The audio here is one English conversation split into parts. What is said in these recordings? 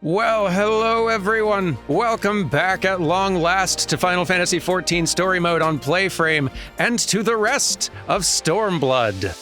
Well, hello everyone! Welcome back at long last to Final Fantasy XIV Story Mode on PlayFrame, and to the rest of Stormblood.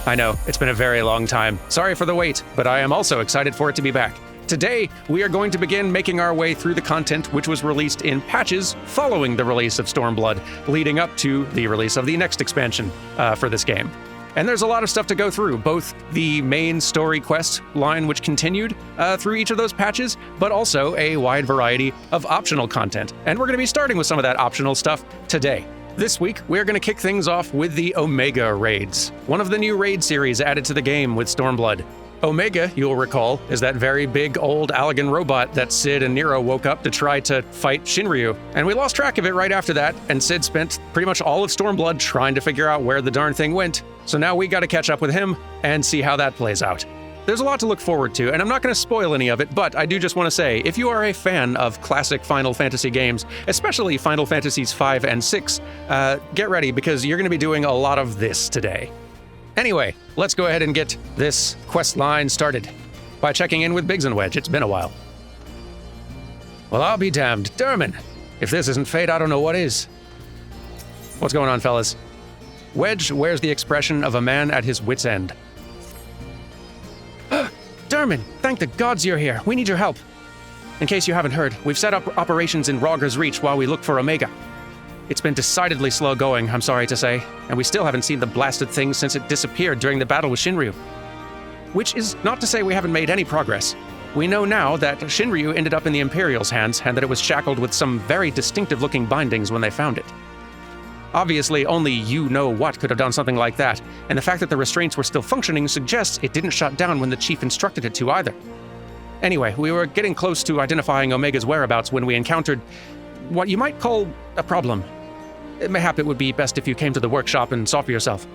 I know, it's been a very long time. Sorry for the wait, but I am also excited for it to be back. Today, we are going to begin making our way through the content which was released in patches following the release of Stormblood, leading up to the release of the next expansion for this game. And there's a lot of stuff to go through, both the main story quest line which continued through each of those patches, but also a wide variety of optional content. And we're going to be starting with some of that optional stuff today. This week, we're going to kick things off with the Omega raids, one of the new raid series added to the game with Stormblood. Omega, you'll recall, is that very big old Allagan robot that Cid and Nero woke up to try to fight Shinryu. And we lost track of it right after that, and Cid spent pretty much all of Stormblood trying to figure out where the darn thing went. So now we gotta catch up with him and see how that plays out. There's a lot to look forward to, and I'm not gonna spoil any of it, but I do just want to say, if you are a fan of classic Final Fantasy games, especially Final Fantasies V and VI, get ready because you're gonna be doing a lot of this today. Anyway, let's go ahead and get this quest line started by checking in with Biggs and Wedge. It's been a while. Well, I'll be damned. Dermin! If this isn't fate, I don't know what is. What's going on, fellas? Wedge wears the expression of a man at his wit's end. Dermin, thank the gods you're here. We need your help. In case you haven't heard, we've set up operations in Rogger's Reach while we look for Omega. It's been decidedly slow going, I'm sorry to say, and we still haven't seen the blasted thing since it disappeared during the battle with Shinryu. Which is not to say we haven't made any progress. We know now that Shinryu ended up in the Imperial's hands and that it was shackled with some very distinctive-looking bindings when they found it. Obviously, only you know what could have done something like that, and the fact that the restraints were still functioning suggests it didn't shut down when the chief instructed it to either. Anyway, we were getting close to identifying Omega's whereabouts when we encountered what you might call a problem. Mayhap it would be best if you came to the workshop and saw for yourself.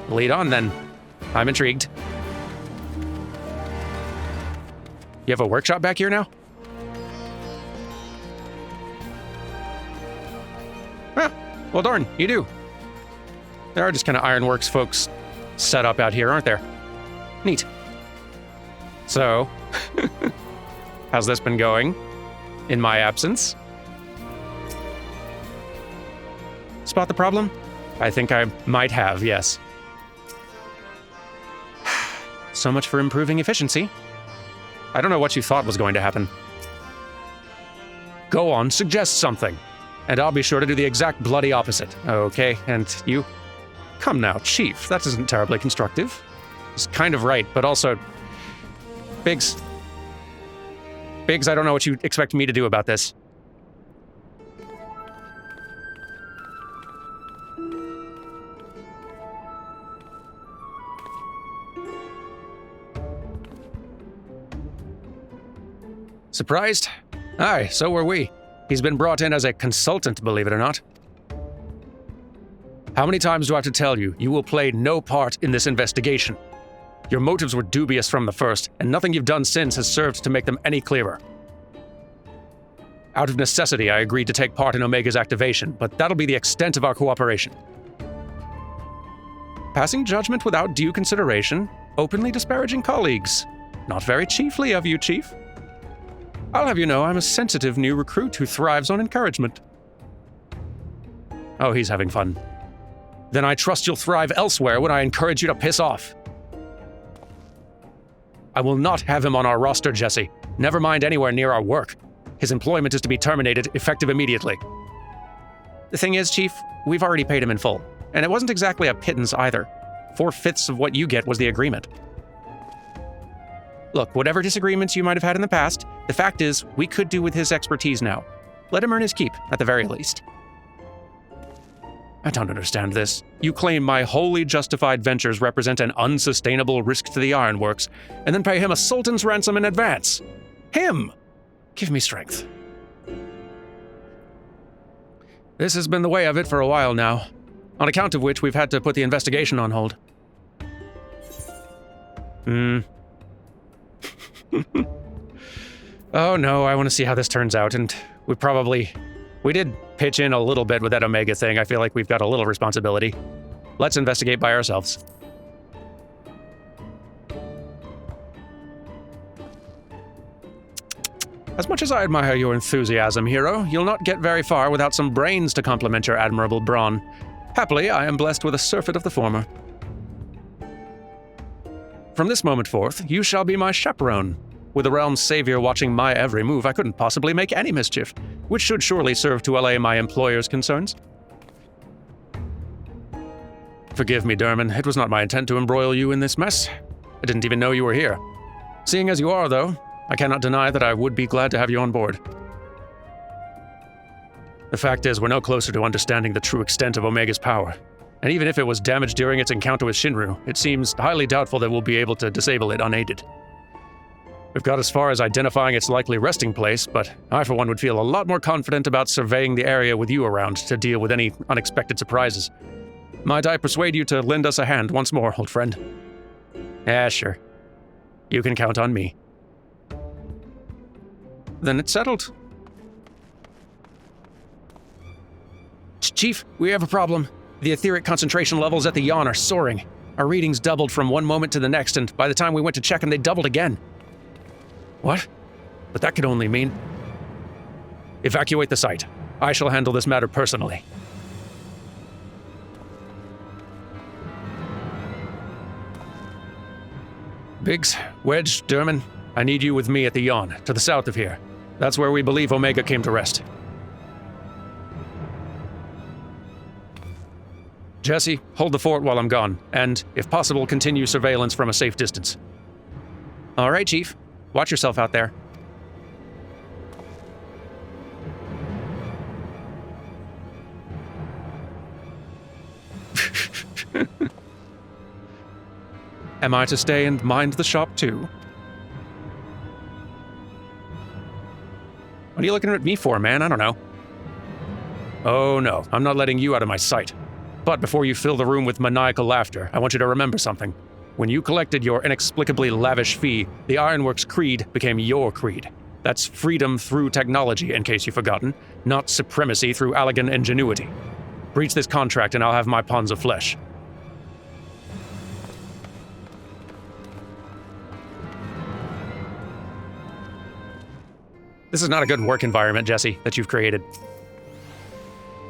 Lead on, then. I'm intrigued. You have a workshop back here now? Huh. Well, darn, you do. There are just kind of ironworks folks set up out here, aren't there? Neat. So, how's this been going in my absence? Spot the problem? I think I might have, yes. So much for improving efficiency. I don't know what you thought was going to happen. Go on, suggest something, and I'll be sure to do the exact bloody opposite. Okay, and you? Come now, Chief, that isn't terribly constructive. He's kind of right, but also... Biggs, I don't know what you expect me to do about this. Surprised? Aye, so were we. He's been brought in as a consultant, believe it or not. How many times do I have to tell you, you will play no part in this investigation? Your motives were dubious from the first, and nothing you've done since has served to make them any clearer. Out of necessity, I agreed to take part in Omega's activation, but that'll be the extent of our cooperation. Passing judgment without due consideration, openly disparaging colleagues. Not very chiefly of you, Chief. I'll have you know I'm a sensitive new recruit who thrives on encouragement. Oh, he's having fun. Then I trust you'll thrive elsewhere when I encourage you to piss off. I will not have him on our roster, Jesse. Never mind anywhere near our work. His employment is to be terminated, effective immediately. The thing is, Chief, we've already paid him in full. And it wasn't exactly a pittance either. 4/5 of what you get was the agreement. Look, whatever disagreements you might have had in the past, the fact is, we could do with his expertise now. Let him earn his keep, at the very least. I don't understand this. You claim my wholly justified ventures represent an unsustainable risk to the ironworks, and then pay him a sultan's ransom in advance. Him! Give me strength. This has been the way of it for a while now, on account of which we've had to put the investigation on hold. Oh no, I want to see how this turns out, and we did pitch in a little bit with that Omega thing. I feel like we've got a little responsibility. let's investigate by ourselves. As much as I admire your enthusiasm, hero, you'll not get very far without some brains to complement your admirable brawn. Happily, I am blessed with a surfeit of the former. From this moment forth, you shall be my chaperone. With the realm's savior watching my every move, I couldn't possibly make any mischief, which should surely serve to allay my employer's concerns. Forgive me, Derman. It was not my intent to embroil you in this mess. I didn't even know you were here. Seeing as you are, though, I cannot deny that I would be glad to have you on board. The fact is, we're no closer to understanding the true extent of Omega's power. And even if it was damaged during its encounter with Shinru, it seems highly doubtful that we'll be able to disable it unaided. We've got as far as identifying its likely resting place, but I for one would feel a lot more confident about surveying the area with you around to deal with any unexpected surprises. Might I persuade you to lend us a hand once more, old friend? Yeah, sure. You can count on me. Then it's settled. Chief, we have a problem. The etheric concentration levels at the yawn are soaring. Our readings doubled from one moment to the next, and by the time we went to check them, they doubled again. What? But that could only mean... Evacuate the site. I shall handle this matter personally. Biggs, Wedge, Derman, I need you with me at the yawn, to the south of here. That's where we believe Omega came to rest. Jesse, hold the fort while I'm gone, and, if possible, continue surveillance from a safe distance. All right, Chief. Watch yourself out there. Am I to stay and mind the shop, too? What are you looking at me for, man? I don't know. Oh, no. I'm not letting you out of my sight. But before you fill the room with maniacal laughter, I want you to remember something. When you collected your inexplicably lavish fee, the Ironworks creed became your creed. That's freedom through technology, in case you've forgotten, not supremacy through Allagan ingenuity. Breach this contract and I'll have my pawns of flesh. This is not a good work environment, Jesse, that you've created.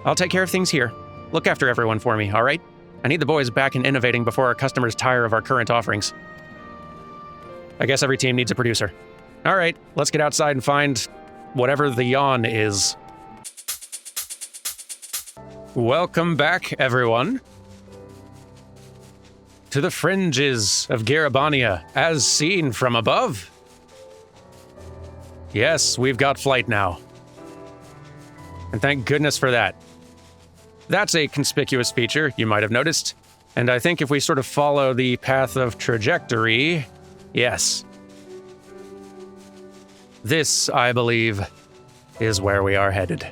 I'll take care of things here. Look after everyone for me, all right? I need the boys back and innovating before our customers tire of our current offerings. I guess every team needs a producer. All right, let's get outside and find whatever the yawn is. Welcome back, everyone, to the fringes of Garabania, as seen from above. Yes, we've got flight now. And thank goodness for that. That's a conspicuous feature, you might have noticed. And I think if we sort of follow the path of trajectory, yes. This, I believe, is where we are headed.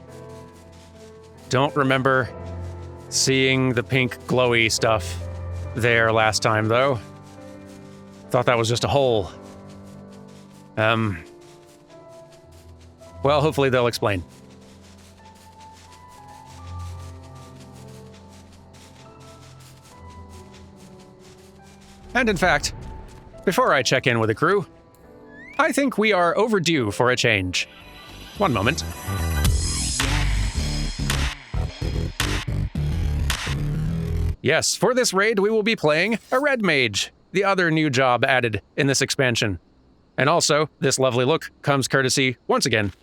Don't remember seeing the pink glowy stuff there last time, though. Thought that was just a hole. Well, hopefully they'll explain. And in fact, before I check in with the crew, I think we are overdue for a change. One moment. Yes, for this raid we will be playing a Red Mage, the other new job added in this expansion. And also, this lovely look comes courtesy, once again,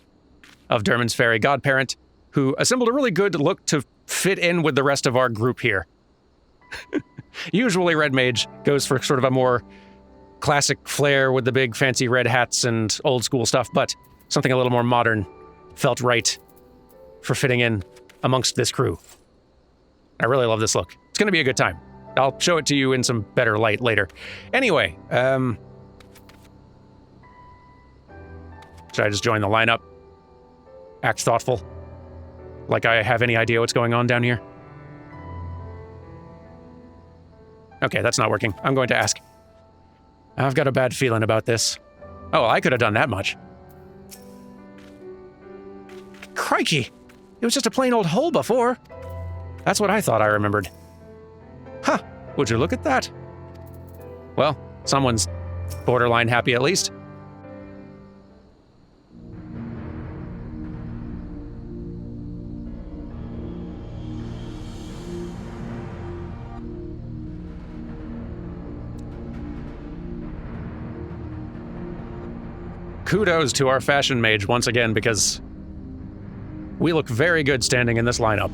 of Derman's fairy godparent, who assembled a really good look to fit in with the rest of our group here. Usually Red Mage goes for sort of a more classic flair with the big fancy red hats and old school stuff, but something a little more modern felt right for fitting in amongst this crew. I really love this look. It's going to be a good time. I'll show it to you in some better light later. Anyway, should I just join the lineup? Act thoughtful? Like I have any idea what's going on down here? Okay, that's not working. I'm going to ask. I've got a bad feeling about this. Oh, I could have done that much. Crikey! It was just a plain old hole before. That's what I thought I remembered. Huh, would you look at that? Well, someone's borderline happy at least. Kudos to our fashion mage once again, because we look very good standing in this lineup.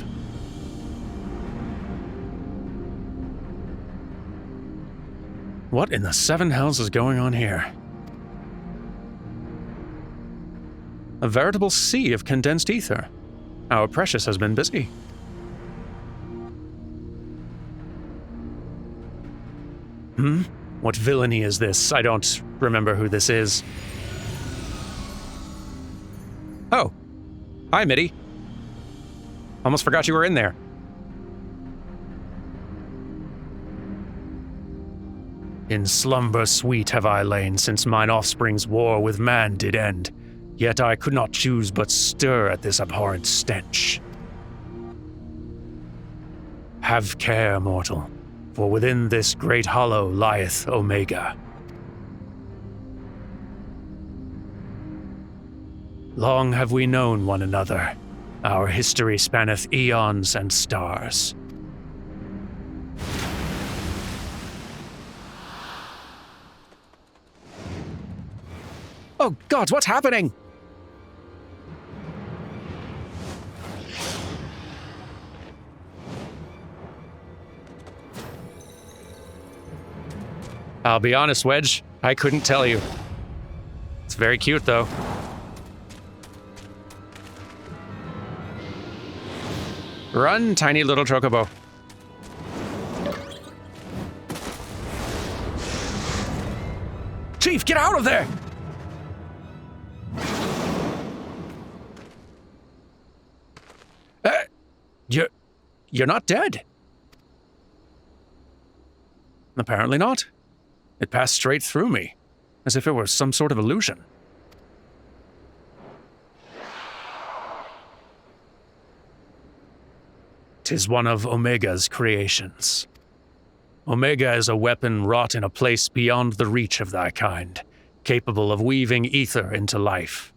What in the seven hells is going on here? A veritable sea of condensed ether. Our Precious has been busy. What villainy is this? I don't remember who this is. Oh. Hi, Mitty. Almost forgot you were in there. In slumber sweet have I lain since mine offspring's war with man did end, yet I could not choose but stir at this abhorrent stench. Have care, mortal, for within this great hollow lieth Omega. Long have we known one another. Our history spanneth eons and stars. Oh God, what's happening? I'll be honest, Wedge, I couldn't tell you. It's very cute, though. Run, tiny little chocobo. Chief, get out of there! You're not dead. Apparently not. It passed straight through me, as if it were some sort of illusion. "'Tis one of Omega's creations. Omega is a weapon wrought in a place beyond the reach of thy kind, capable of weaving ether into life.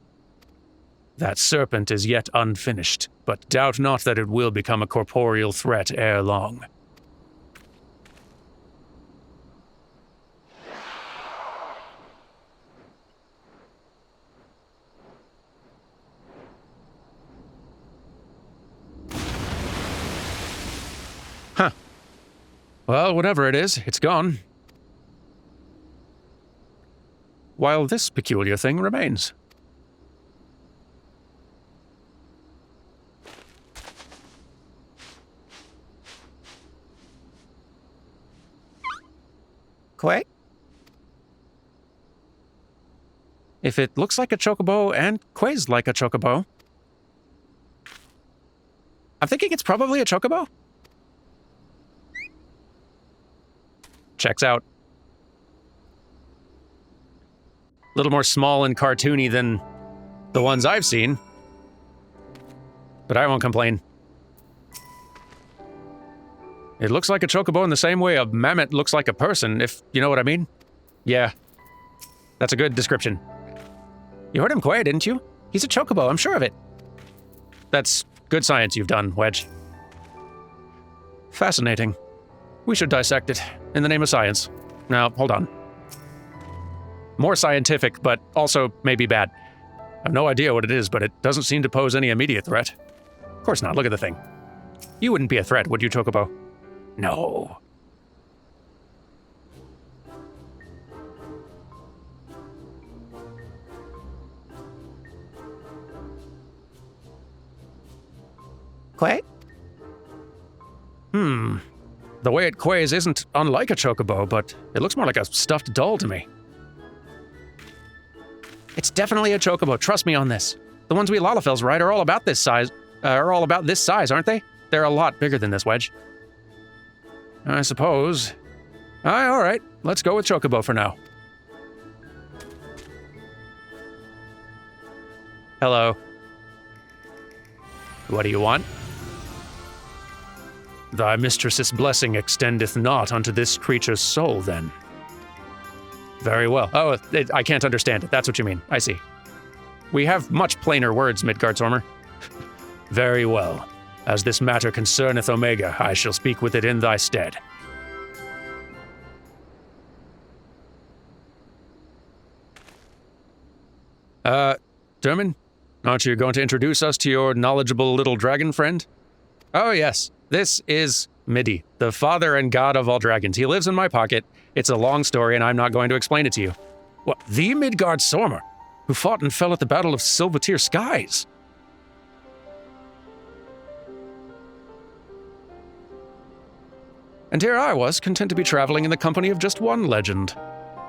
That serpent is yet unfinished, but doubt not that it will become a corporeal threat ere long." Huh. Well, whatever it is, it's gone. While this peculiar thing remains. Quay? If it looks like a chocobo and Quay's like a chocobo, I'm thinking it's probably a chocobo. Checks out. A little more small and cartoony than the ones I've seen, but I won't complain. It looks like a chocobo in the same way a mammoth looks like a person, if you know what I mean. Yeah, that's a good description. You heard him, Quay, didn't you? He's a chocobo, I'm sure of it. That's good science you've done, Wedge. Fascinating. We should dissect it, in the name of science. Now, hold on. More scientific, but also maybe bad. I've no idea what it is, but it doesn't seem to pose any immediate threat. Of course not, look at the thing. You wouldn't be a threat, would you, chocobo? No. Quay? The way it quays isn't unlike a chocobo, but it looks more like a stuffed doll to me. It's definitely a chocobo, trust me on this. The ones we Lalafels ride are all about this size, aren't they? They're a lot bigger than this, Wedge. I suppose. All right, let's go with chocobo for now. Hello. What do you want? Thy mistress's blessing extendeth not unto this creature's soul, then. Very well. Oh, I can't understand it. That's what you mean. I see. We have much plainer words, Midgardsormr. Very well. As this matter concerneth Omega, I shall speak with it in thy stead. Dermin? Aren't you going to introduce us to your knowledgeable little dragon friend? Oh, yes. This is Midi, the father and god of all dragons. He lives in my pocket. It's a long story, and I'm not going to explain it to you. What, the Midgardsormr, who fought and fell at the Battle of Silvertear Skies? And here I was, content to be traveling in the company of just one legend.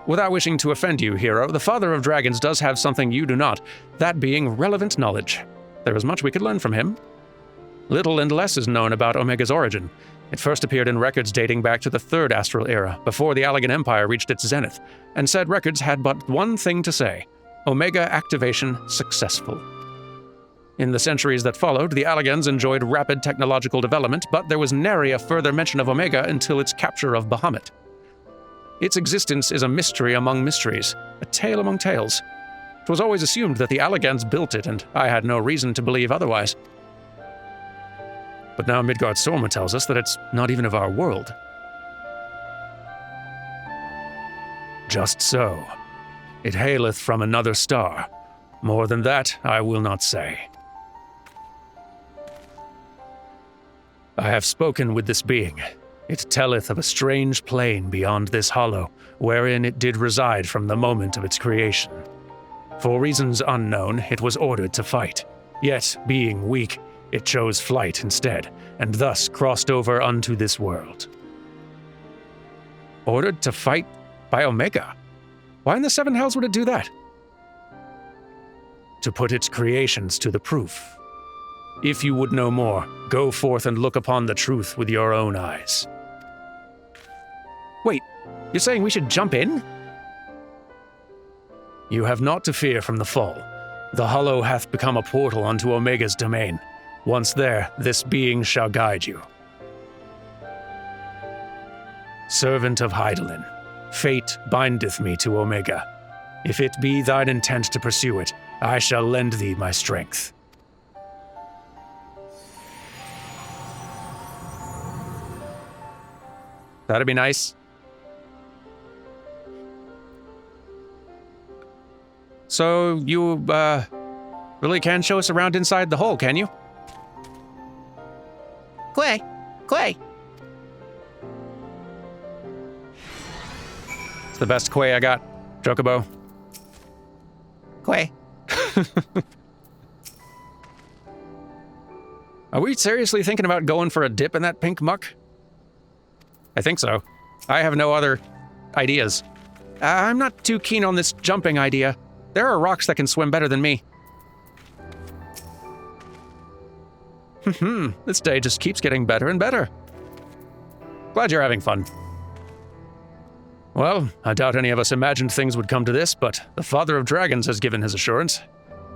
Without wishing to offend you, hero, the Father of Dragons does have something you do not, that being relevant knowledge. There is much we could learn from him. Little and less is known about Omega's origin. It first appeared in records dating back to the Third Astral Era, before the Allegan Empire reached its zenith, and said records had but one thing to say: Omega activation successful. In the centuries that followed, the Allegans enjoyed rapid technological development, but there was nary a further mention of Omega until its capture of Bahamut. Its existence is a mystery among mysteries, a tale among tales. It was always assumed that the Allegans built it, and I had no reason to believe otherwise. But now Midgardsormr tells us that it's not even of our world. Just so. It haileth from another star. More than that, I will not say. I have spoken with this being. It telleth of a strange plane beyond this hollow, wherein it did reside from the moment of its creation. For reasons unknown, it was ordered to fight. Yet, being weak, it chose flight instead, and thus crossed over unto this world. Ordered to fight by Omega? Why in the Seven Hells would it do that? To put its creations to the proof. If you would know more, go forth and look upon the truth with your own eyes. Wait, you're saying we should jump in? You have naught to fear from the fall. The hollow hath become a portal unto Omega's domain. Once there, this being shall guide you. Servant of Hydaelyn, fate bindeth me to Omega. If it be thine intent to pursue it, I shall lend thee my strength. That'd be nice. So, you, really can show us around inside the hole, can you? Quay! Quay! It's the best quay I got. Chocobo. Quay! Are we seriously thinking about going for a dip in that pink muck? I think so. I have no other ideas. I'm not too keen on this jumping idea. There are rocks that can swim better than me. This day just keeps getting better and better. Glad you're having fun. Well, I doubt any of us imagined things would come to this, but the Father of Dragons has given his assurance.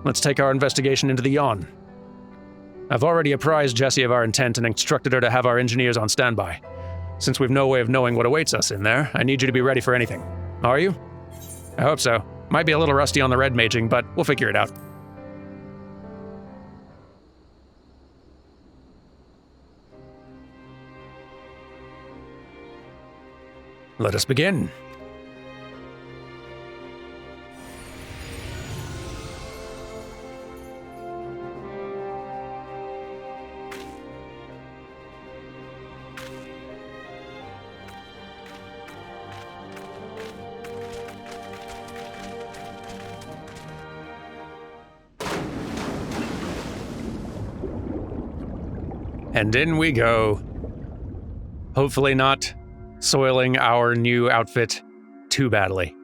Let's take our investigation into the yawn. I've already apprised Jessie of our intent and instructed her to have our engineers on standby. Since we've no way of knowing what awaits us in there, I need you to be ready for anything. Are you? I hope so. Might be a little rusty on the red maging, but we'll figure it out. Let us begin. And in we go. Hopefully not soiling our new outfit too badly.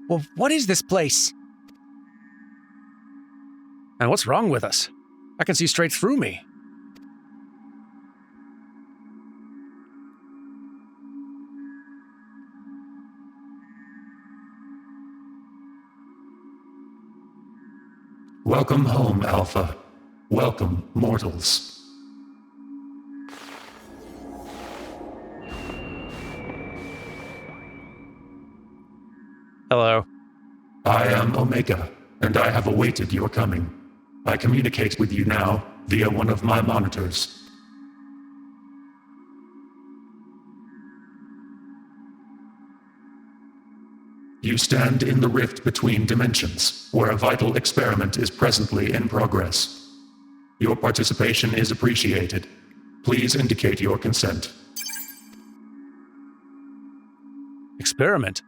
Well, what is this place? And what's wrong with us? I can see straight through me. Welcome home, Alpha. Welcome, mortals. Hello. I am Omega, and I have awaited your coming. I communicate with you now via one of my monitors. You stand in the rift between dimensions, where a vital experiment is presently in progress. Your participation is appreciated. Please indicate your consent. Experiment?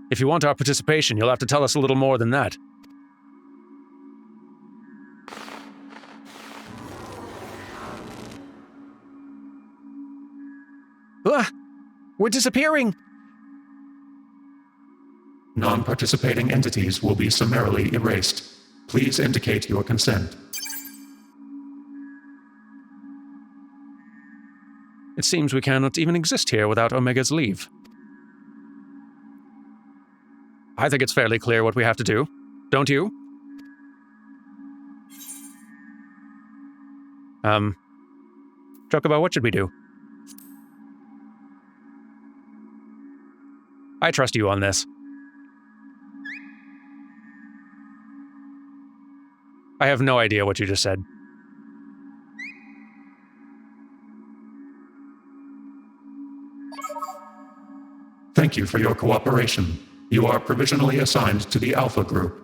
If you want our participation, you'll have to tell us a little more than that. Ah! We're disappearing! Non-participating entities will be summarily erased. Please indicate your consent. It seems we cannot even exist here without Omega's leave. I think it's fairly clear what we have to do. Don't you? Chocobo, what should we do? I trust you on this. I have no idea what you just said. Thank you for your cooperation. You are provisionally assigned to the Alpha Group.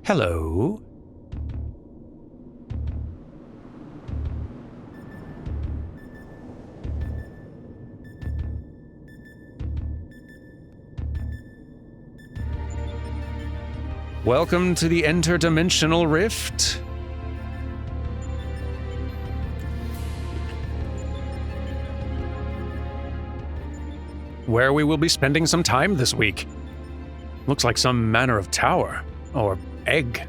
Hello? Welcome to the interdimensional rift. Where we will be spending some time this week. Looks like some manner of tower, or egg.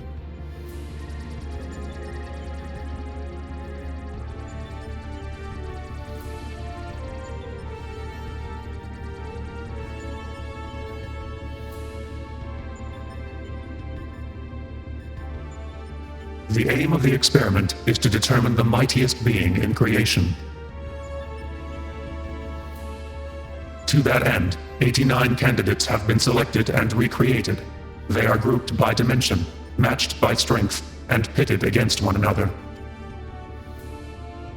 The aim of the experiment is to determine the mightiest being in creation. To that end, 89 candidates have been selected and recreated. They are grouped by dimension, matched by strength, and pitted against one another.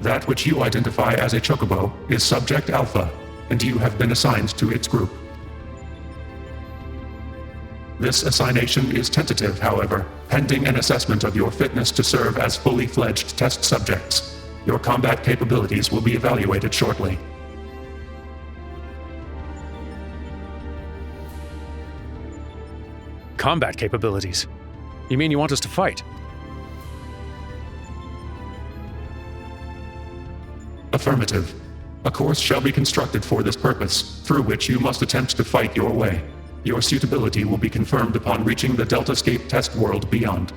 That which you identify as a chocobo is Subject Alpha, and you have been assigned to its group. This assignation is tentative, however, pending an assessment of your fitness to serve as fully fledged test subjects. Your combat capabilities will be evaluated shortly. Combat capabilities? You mean you want us to fight? Affirmative. A course shall be constructed for this purpose, through which you must attempt to fight your way. Your suitability will be confirmed upon reaching the Deltascape test world beyond.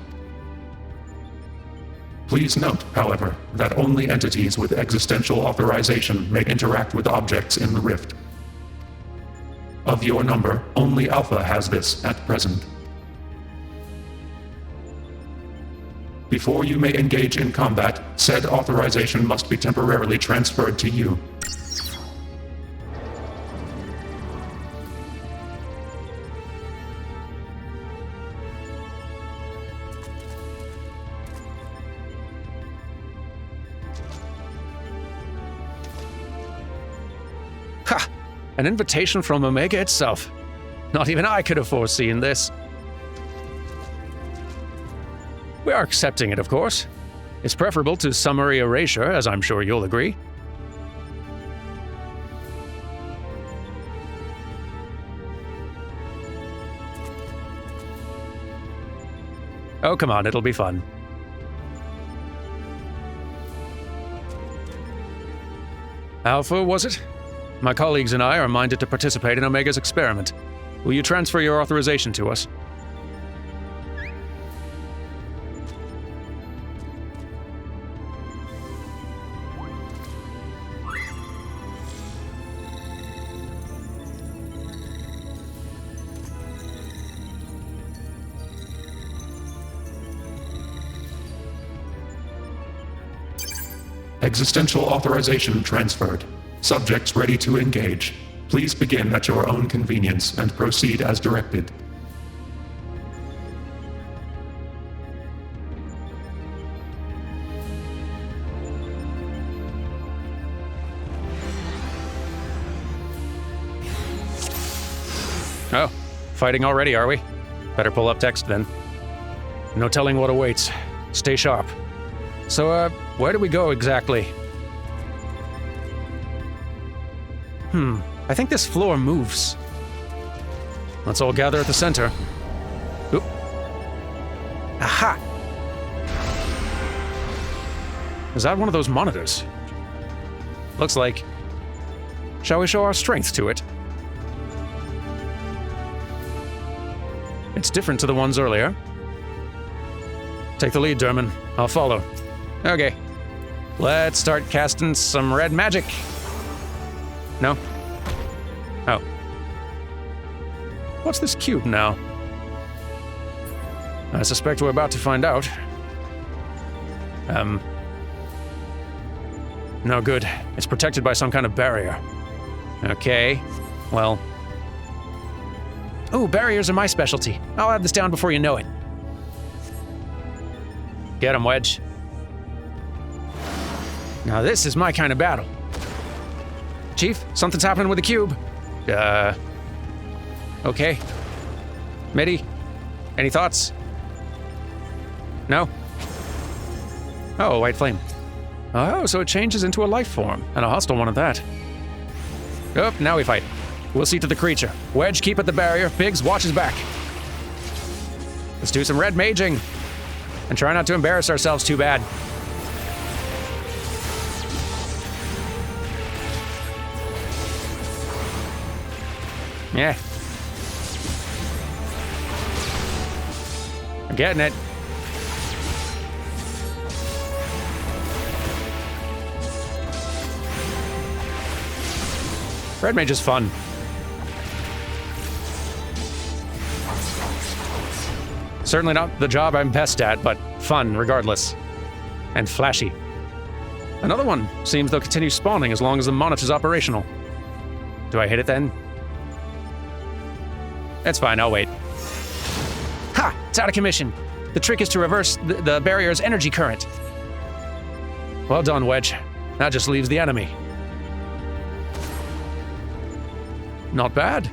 Please note, however, that only entities with existential authorization may interact with objects in the rift. Of your number, only Alpha has this at present. Before you may engage in combat, said authorization must be temporarily transferred to you. Ha! An invitation from Omega itself. Not even I could have foreseen this. We are accepting it, of course. It's preferable to summary erasure, as I'm sure you'll agree. Oh, come on, it'll be fun. Alpha, was it? My colleagues and I are minded to participate in Omega's experiment. Will you transfer your authorization to us? Existential authorization transferred. Subjects ready to engage. Please begin at your own convenience and proceed as directed. Oh, fighting already, are we? Better pull up text then. No telling what awaits. Stay sharp. So, where do we go exactly? I think this floor moves. Let's all gather at the center. Oop. Aha! Is that one of those monitors? Looks like. Shall we show our strength to it? It's different to the ones earlier. Take the lead, Derman. I'll follow. Okay. Let's start casting some red magic. No? Oh. What's this cube now? I suspect we're about to find out. No good. It's protected by some kind of barrier. Okay. Well. Ooh, barriers are my specialty. I'll add this down before you know it. Get him, Wedge. Now this is my kind of battle. Chief, something's happening with the cube. Okay. Mitty, any thoughts? No? Oh, white flame. Oh, so it changes into a life form, and a hostile one at that. Oh, now we fight. We'll see to the creature. Wedge, keep at the barrier. Biggs, watch his back. Let's do some red maging. And try not to embarrass ourselves too bad. Yeah. I'm getting it. Red mage is fun. Certainly not the job I'm best at, but fun regardless. And flashy. Another one seems they'll continue spawning as long as the monitor's operational. Do I hit it then? That's fine, I'll wait. Ha! It's out of commission. The trick is to reverse the barrier's energy current. Well done, Wedge. That just leaves the enemy. Not bad.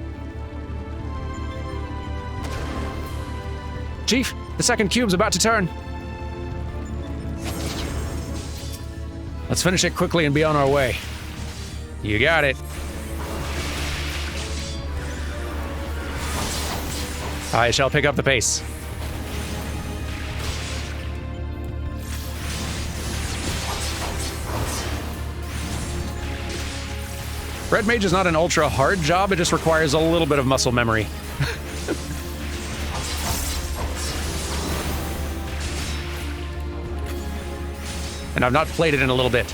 Chief, the second cube's about to turn. Let's finish it quickly and be on our way. You got it. I shall pick up the pace. Red Mage is not an ultra hard job, it just requires a little bit of muscle memory. And I've not played it in a little bit.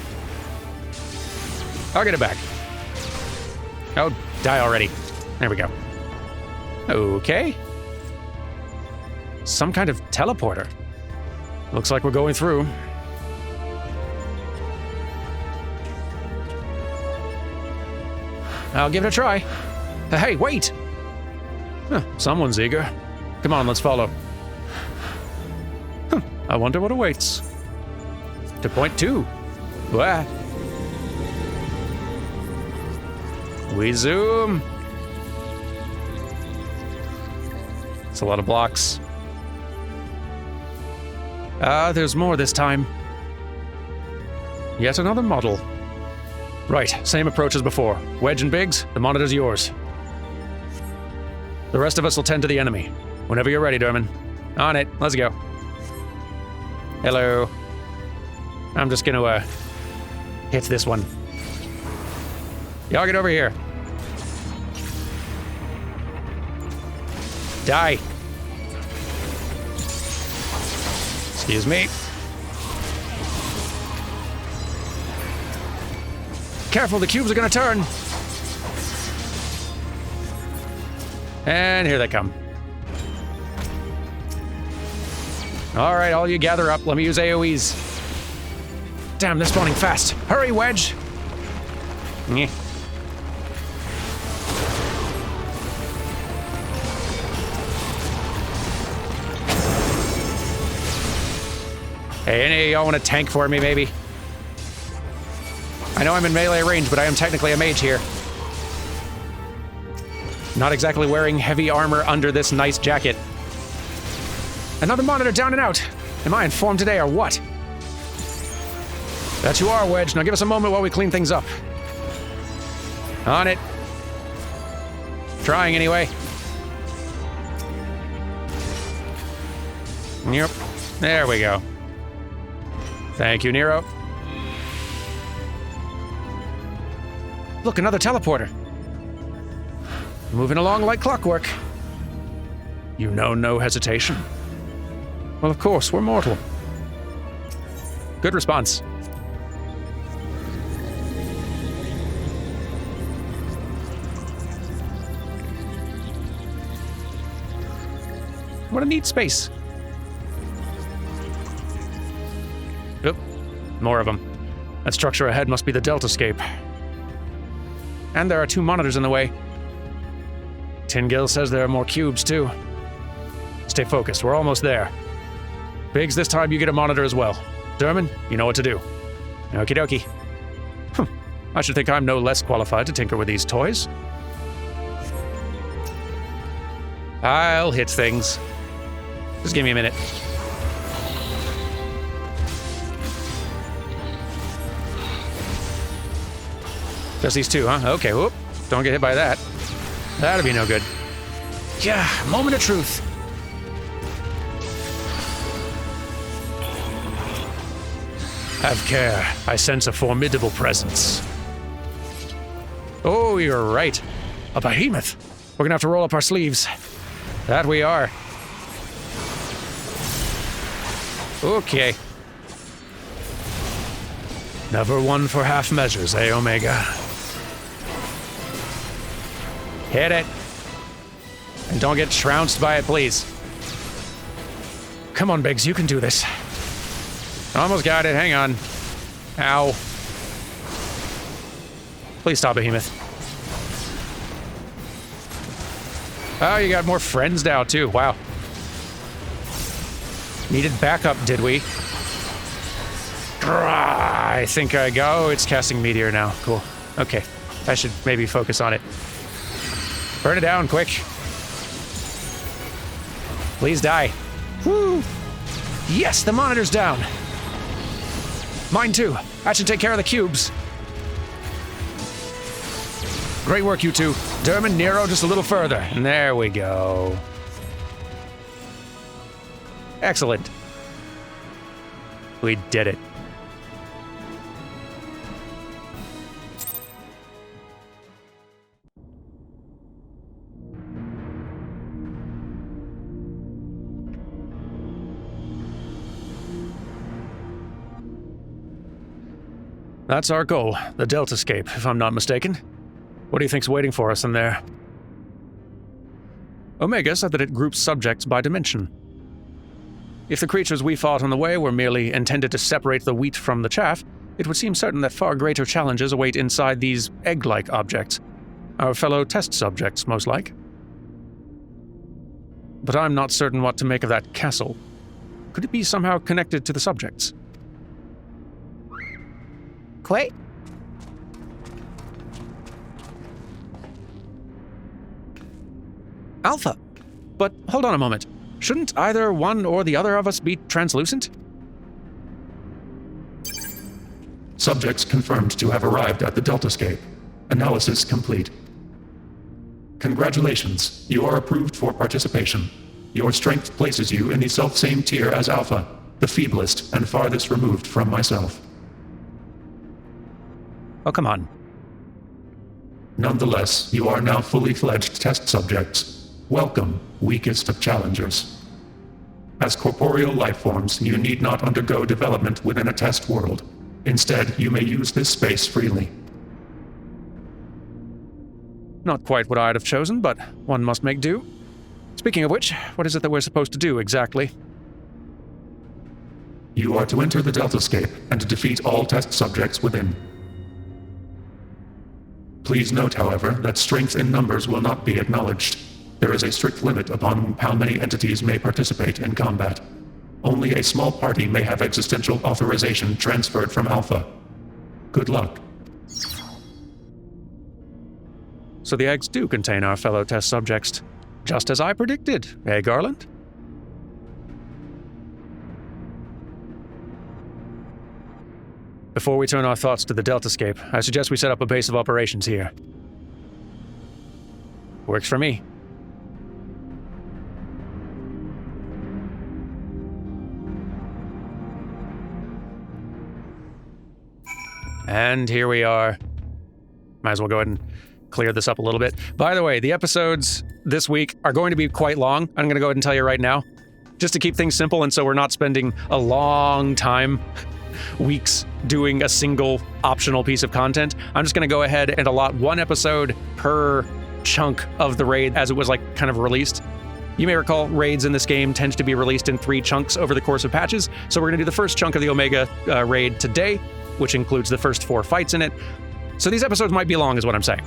I'll get it back. Oh, die already. There we go. Okay. Some kind of teleporter. Looks like we're going through. I'll give it a try. Hey, wait! Huh, someone's eager. Come on, let's follow. I wonder what awaits. To point 2. Wah. We zoom. It's a lot of blocks. There's more this time. Yet another model. Right, same approach as before. Wedge and Biggs, the monitor's yours. The rest of us will tend to the enemy. Whenever you're ready, Derman. On it, let's go. Hello. I'm just gonna, hit this one. Y'all get over here. Die. Excuse me. Careful, the cubes are gonna turn. And here they come. All right, all you gather up. Let me use AoEs. Damn, they're spawning fast. Hurry, Wedge! Nyeh. Hey, any of y'all want to tank for me, maybe? I know I'm in melee range, but I am technically a mage here. Not exactly wearing heavy armor under this nice jacket. Another monitor down and out. Am I informed today or what? That you are, Wedge. Now give us a moment while we clean things up. On it. Trying anyway. Yep. There we go. Thank you, Nero. Look, another teleporter. Moving along like clockwork. You know no hesitation. Well, of course, we're mortal. Good response. What a neat space. Oop, more of them. That structure ahead must be the Deltascape. And there are 2 monitors in the way. Tingill says there are more cubes, too. Stay focused, we're almost there. Biggs, this time you get a monitor as well. Derman, you know what to do. Okie dokie. I should think I'm no less qualified to tinker with these toys. I'll hit things. Just give me a minute. Just these 2, huh? Okay, whoop. Don't get hit by that. That'll be no good. Yeah, moment of truth. Have care. I sense a formidable presence. Oh, you're right. A behemoth. We're gonna have to roll up our sleeves. That we are. Okay. Never one for half measures, eh, Omega? Hit it. And don't get trounced by it, please. Come on, Biggs, you can do this. Almost got it, hang on. Ow. Please stop, Behemoth. Oh, you got more friends now, too. Wow. Needed backup, did we? I think I go. It's casting Meteor now. Cool. Okay. I should maybe focus on it. Burn it down, quick. Please die. Woo! Yes, the monitor's down. Mine too. That should take care of the cubes. Great work, you two. Derman, Nero, just a little further. And there we go. Excellent. We did it. That's our goal, the Deltascape, if I'm not mistaken. What do you think's waiting for us in there? Omega said that it groups subjects by dimension. If the creatures we fought on the way were merely intended to separate the wheat from the chaff, it would seem certain that far greater challenges await inside these egg-like objects. Our fellow test subjects, most like. But I'm not certain what to make of that castle. Could it be somehow connected to the subjects? Quay? Alpha. But hold on a moment. Shouldn't either one or the other of us be translucent? Subjects confirmed to have arrived at the Deltascape. Analysis complete. Congratulations, you are approved for participation. Your strength places you in the self-same tier as Alpha, the feeblest and farthest removed from myself. Oh, come on. Nonetheless, you are now fully fledged test subjects. Welcome, weakest of challengers. As corporeal lifeforms, you need not undergo development within a test world. Instead, you may use this space freely. Not quite what I'd have chosen, but one must make do. Speaking of which, what is it that we're supposed to do exactly? You are to enter the Deltascape and to defeat all test subjects within. Please note, however, that strength in numbers will not be acknowledged. There is a strict limit upon how many entities may participate in combat. Only a small party may have existential authorization transferred from Alpha. Good luck. So the eggs do contain our fellow test subjects, just as I predicted, eh, Garland? Before we turn our thoughts to the Deltascape, I suggest we set up a base of operations here. Works for me. And here we are. Might as well go ahead and clear this up a little bit. By the way, the episodes this week are going to be quite long. I'm going to go ahead and tell you right now, just to keep things simple and so we're not spending a long time, weeks, doing a single optional piece of content. I'm just going to go ahead and allot one episode per chunk of the raid as it was kind of released. You may recall raids in this game tend to be released in 3 chunks over the course of patches. So we're going to do the first chunk of the Omega raid today, which includes the first 4 fights in it. So these episodes might be long, is what I'm saying.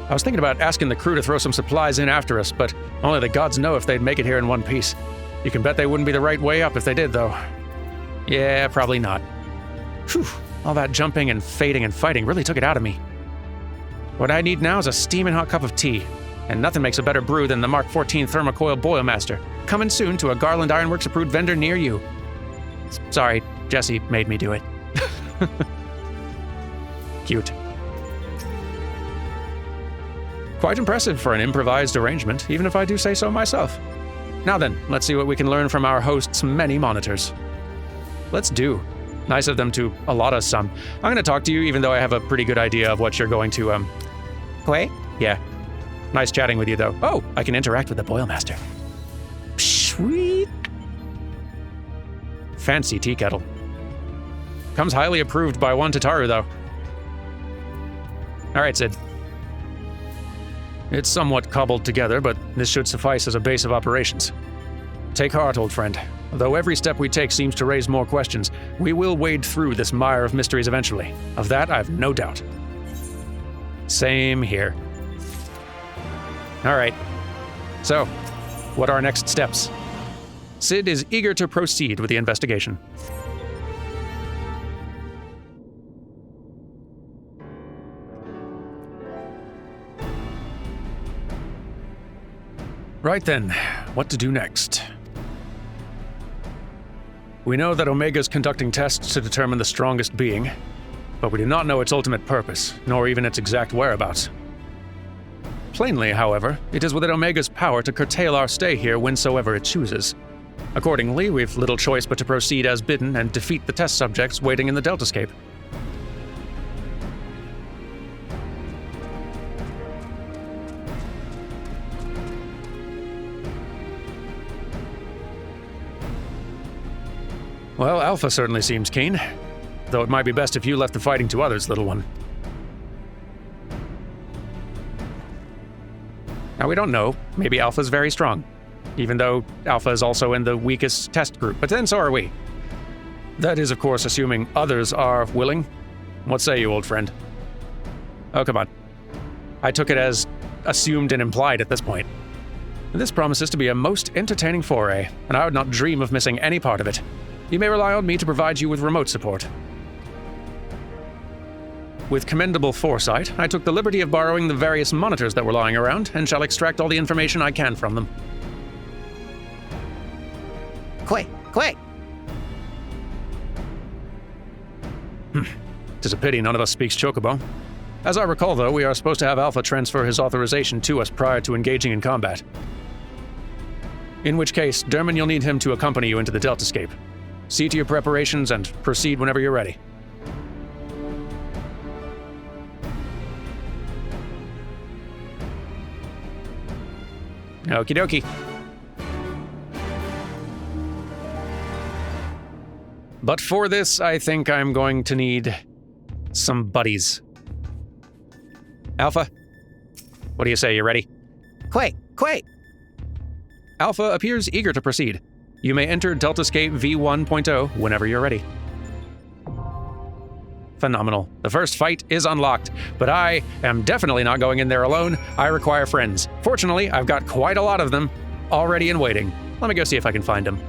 I was thinking about asking the crew to throw some supplies in after us, but only the gods know if they'd make it here in one piece. You can bet they wouldn't be the right way up if they did, though. Yeah, probably not. Whew, all that jumping and fading and fighting really took it out of me. What I need now is a steaming hot cup of tea, and nothing makes a better brew than the Mark 14 Thermocoil Boilmaster, coming soon to a Garland Ironworks approved vendor near you. Sorry, Jesse made me do it. Cute. Quite impressive for an improvised arrangement, even if I do say so myself. Now then, let's see what we can learn from our host's many monitors. Let's do. Nice of them to allot us some. I'm going to talk to you, even though I have a pretty good idea of what you're going to, Quay? Yeah. Nice chatting with you, though. Oh, I can interact with the Boilmaster. Sweet. Fancy tea kettle. Comes highly approved by one Tataru, though. All right, Sid. It's somewhat cobbled together, but this should suffice as a base of operations. Take heart, old friend. Though every step we take seems to raise more questions, we will wade through this mire of mysteries eventually. Of that, I've no doubt. Same here. All right. So, what are our next steps? Sid is eager to proceed with the investigation. Right then, what to do next? We know that Omega's conducting tests to determine the strongest being, but we do not know its ultimate purpose, nor even its exact whereabouts. Plainly, however, it is within Omega's power to curtail our stay here whensoever it chooses. Accordingly, we've little choice but to proceed as bidden and defeat the test subjects waiting in the Deltascape. Well, Alpha certainly seems keen, though it might be best if you left the fighting to others, little one. Now, we don't know. Maybe Alpha's very strong, even though Alpha is also in the weakest test group, but then so are we. That is, of course, assuming others are willing. What say you, old friend? Oh, come on. I took it as assumed and implied at this point. This promises to be a most entertaining foray, and I would not dream of missing any part of it. You may rely on me to provide you with remote support. With commendable foresight, I took the liberty of borrowing the various monitors that were lying around, and shall extract all the information I can from them. Quay. Tis a pity none of us speaks Chocobo. As I recall, though, we are supposed to have Alpha transfer his authorization to us prior to engaging in combat. In which case, Derman, you'll need him to accompany you into the Deltascape. See to your preparations and proceed whenever you're ready. Okie dokie. But for this, I think I'm going to need some buddies. Alpha, what do you say? You ready? Quay. Alpha appears eager to proceed. You may enter Deltascape V1.0 whenever you're ready. Phenomenal. The first fight is unlocked, but I am definitely not going in there alone. I require friends. Fortunately, I've got quite a lot of them already in waiting. Let me go see if I can find them.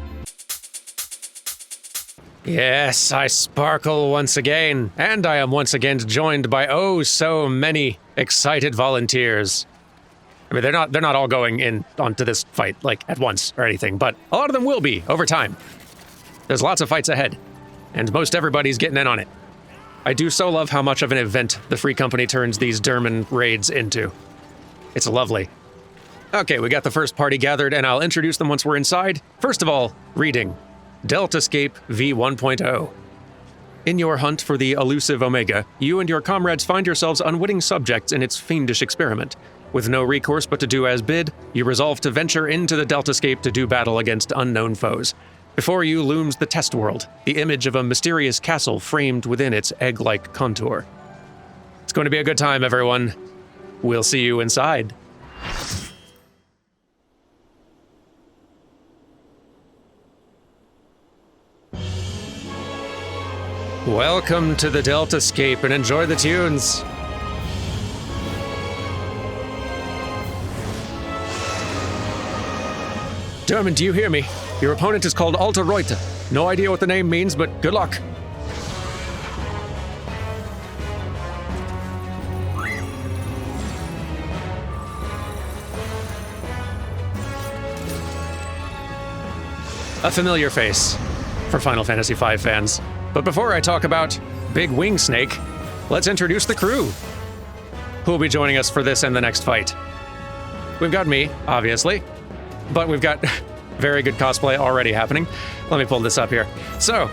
Yes, I sparkle once again, and I am once again joined by oh so many excited volunteers. I mean, they're not all going in onto this fight like at once or anything, but a lot of them will be over time. There's lots of fights ahead, and most everybody's getting in on it. I do so love how much of an event the Free Company turns these Derman raids into. It's lovely. Okay, we got the first party gathered, and I'll introduce them once we're inside. First of all, reading Deltascape V1.0. In your hunt for the elusive Omega, you and your comrades find yourselves unwitting subjects in its fiendish experiment. With no recourse but to do as bid, you resolve to venture into the Deltascape to do battle against unknown foes. Before you looms the test world, the image of a mysterious castle framed within its egg-like contour. It's going to be a good time, everyone. We'll see you inside. Welcome to the Deltascape and enjoy the tunes. Derman, do you hear me? Your opponent is called Alta Reuter. No idea what the name means, but good luck. A familiar face for Final Fantasy V fans. But before I talk about Big Wing Snake, let's introduce the crew who will be joining us for this and the next fight. We've got me, obviously, but we've got very good cosplay already happening. Let me pull this up here. So,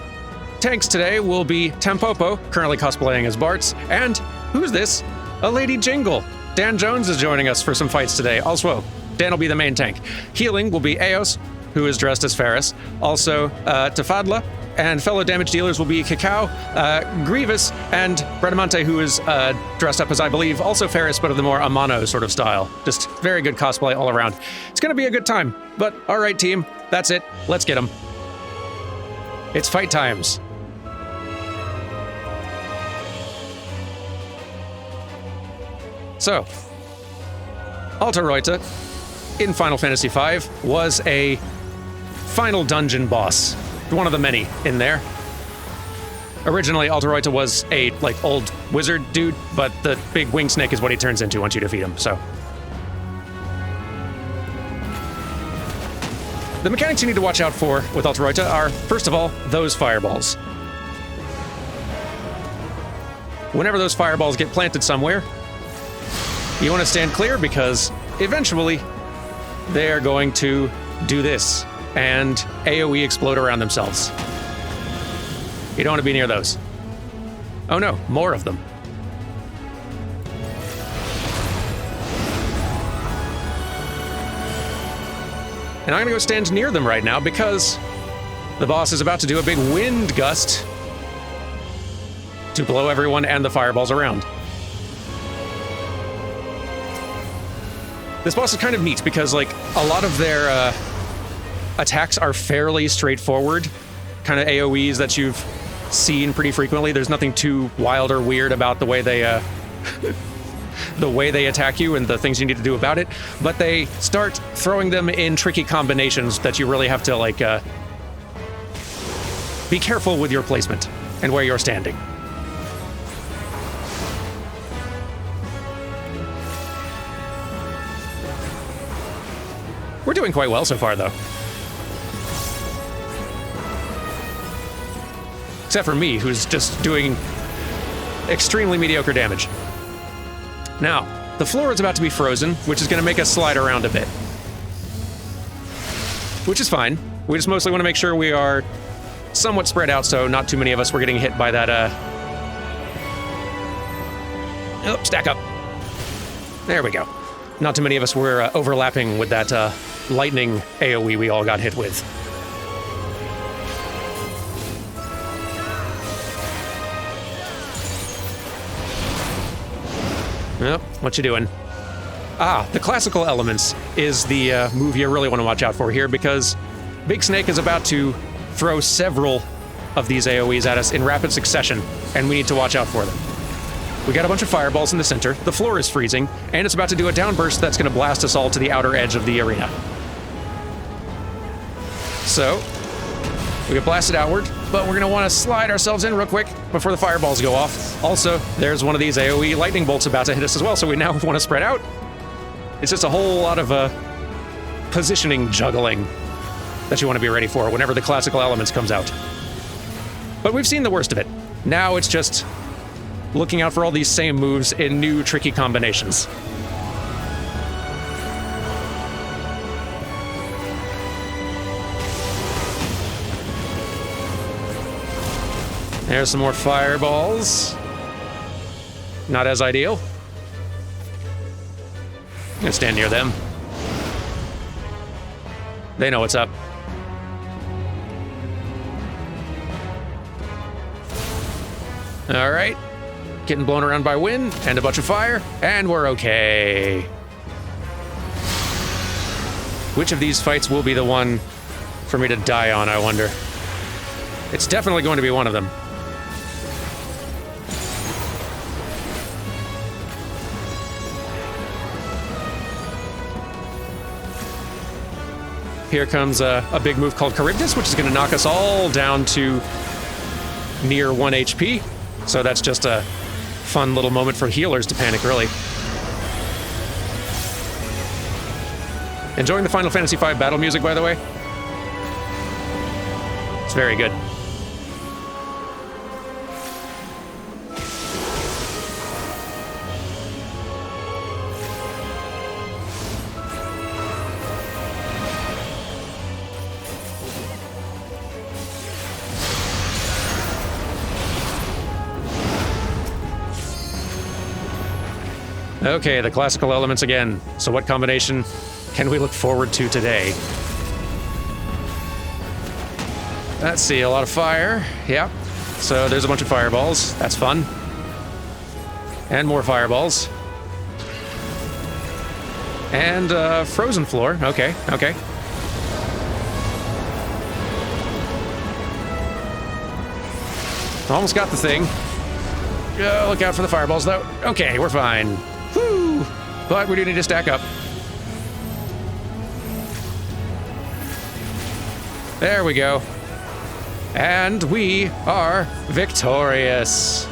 tanks today will be Tampopo, currently cosplaying as Bartz, and who's this? A Lady Jingle. Dan Jones is joining us for some fights today. Also, Dan will be the main tank. Healing will be Eos, who is dressed as Ferris. Also, Tafadla, and fellow damage dealers will be Cacao, Grievous, and Bradamante, who is dressed up as, I believe, also Ferris, but of the more Amano sort of style. Just very good cosplay all around. It's gonna be a good time. But, all right, team, that's it. Let's get them. It's fight times. So, Alta Reuter in Final Fantasy V was a final dungeon boss. One of the many in there. Originally, Alta Reuter was a, old wizard dude, but the big wing snake is what he turns into once you defeat him, so. The mechanics you need to watch out for with Alta Reuter are, first of all, those fireballs. Whenever those fireballs get planted somewhere, you want to stand clear because eventually they're going to do this and AoE explode around themselves. You don't want to be near those. Oh no, more of them. And I'm gonna go stand near them right now because the boss is about to do a big wind gust to blow everyone and the fireballs around. This boss is kind of neat because, a lot of their attacks are fairly straightforward, kind of AoEs that you've seen pretty frequently. There's nothing too wild or weird about the way they the way they attack you and the things you need to do about it, but they start throwing them in tricky combinations that you really have to be careful with your placement and where you're standing. We're doing quite well so far, though. Except for me, who's just doing extremely mediocre damage. Now, the floor is about to be frozen, which is going to make us slide around a bit. Which is fine. We just mostly want to make sure we are somewhat spread out, so not too many of us were getting hit by that, Oh, stack up. There we go. Not too many of us were overlapping with that, lightning AoE we all got hit with. Yep, what you doing? Ah, the classical elements is the move you really want to watch out for here because Big Snake is about to throw several of these AoEs at us in rapid succession, and we need to watch out for them. We got a bunch of fireballs in the center, the floor is freezing, and it's about to do a downburst that's going to blast us all to the outer edge of the arena. So, we get blasted outward, but we're going to want to slide ourselves in real quick before the fireballs go off. Also, there's one of these AoE lightning bolts about to hit us as well, so we now want to spread out. It's just a whole lot of positioning juggling that you want to be ready for whenever the classical elements comes out. But we've seen the worst of it. Now it's just looking out for all these same moves in new tricky combinations. There's some more fireballs. Not as ideal. I'm gonna stand near them. They know what's up. All right. Getting blown around by wind and a bunch of fire, and we're okay. Which of these fights will be the one for me to die on, I wonder? It's definitely going to be one of them. Here comes a big move called Charybdis, which is going to knock us all down to near 1 HP. So that's just a fun little moment for healers to panic early. Enjoying the Final Fantasy V battle music, by the way? It's very good. Okay, the classical elements again. So what combination can we look forward to today? Let's see, a lot of fire. Yep. So there's a bunch of fireballs. That's fun. And more fireballs. And frozen floor. Okay, okay. Almost got the thing. Look out for the fireballs, though. Okay, we're fine. Whew. But we do need to stack up. There we go. And we are victorious.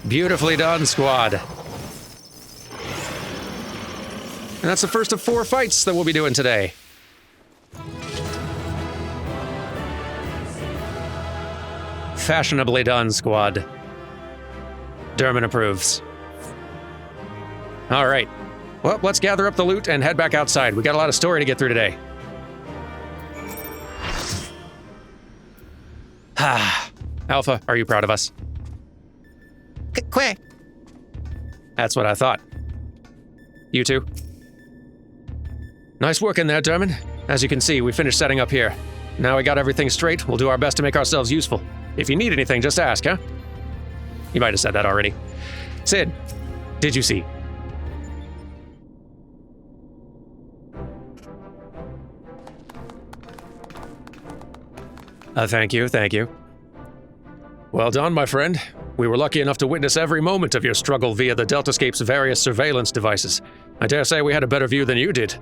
Beautifully done, squad. And that's the first of 4 fights that we'll be doing today. Fashionably done, squad. Dermot approves. All right. Well, let's gather up the loot and head back outside. We got a lot of story to get through today. Alpha, are you proud of us? Quick. That's what I thought. You too? Nice work in there, Dermot. As you can see, we finished setting up here. Now we got everything straight, we'll do our best to make ourselves useful. If you need anything, just ask, huh? You might have said that already. Sid, did you see? Thank you, thank you. Well done, my friend. We were lucky enough to witness every moment of your struggle via the Deltascape's various surveillance devices. I dare say we had a better view than you did.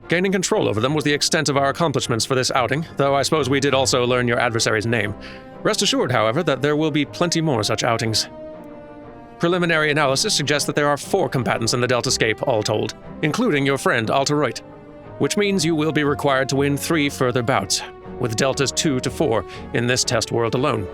Gaining control over them was the extent of our accomplishments for this outing, though I suppose we did also learn your adversary's name. Rest assured, however, that there will be plenty more such outings. Preliminary analysis suggests that there are 4 combatants in the Deltascape, all told, including your friend Alteroit, which means you will be required to win 3 further bouts, with deltas 2 to 4 in this test world alone.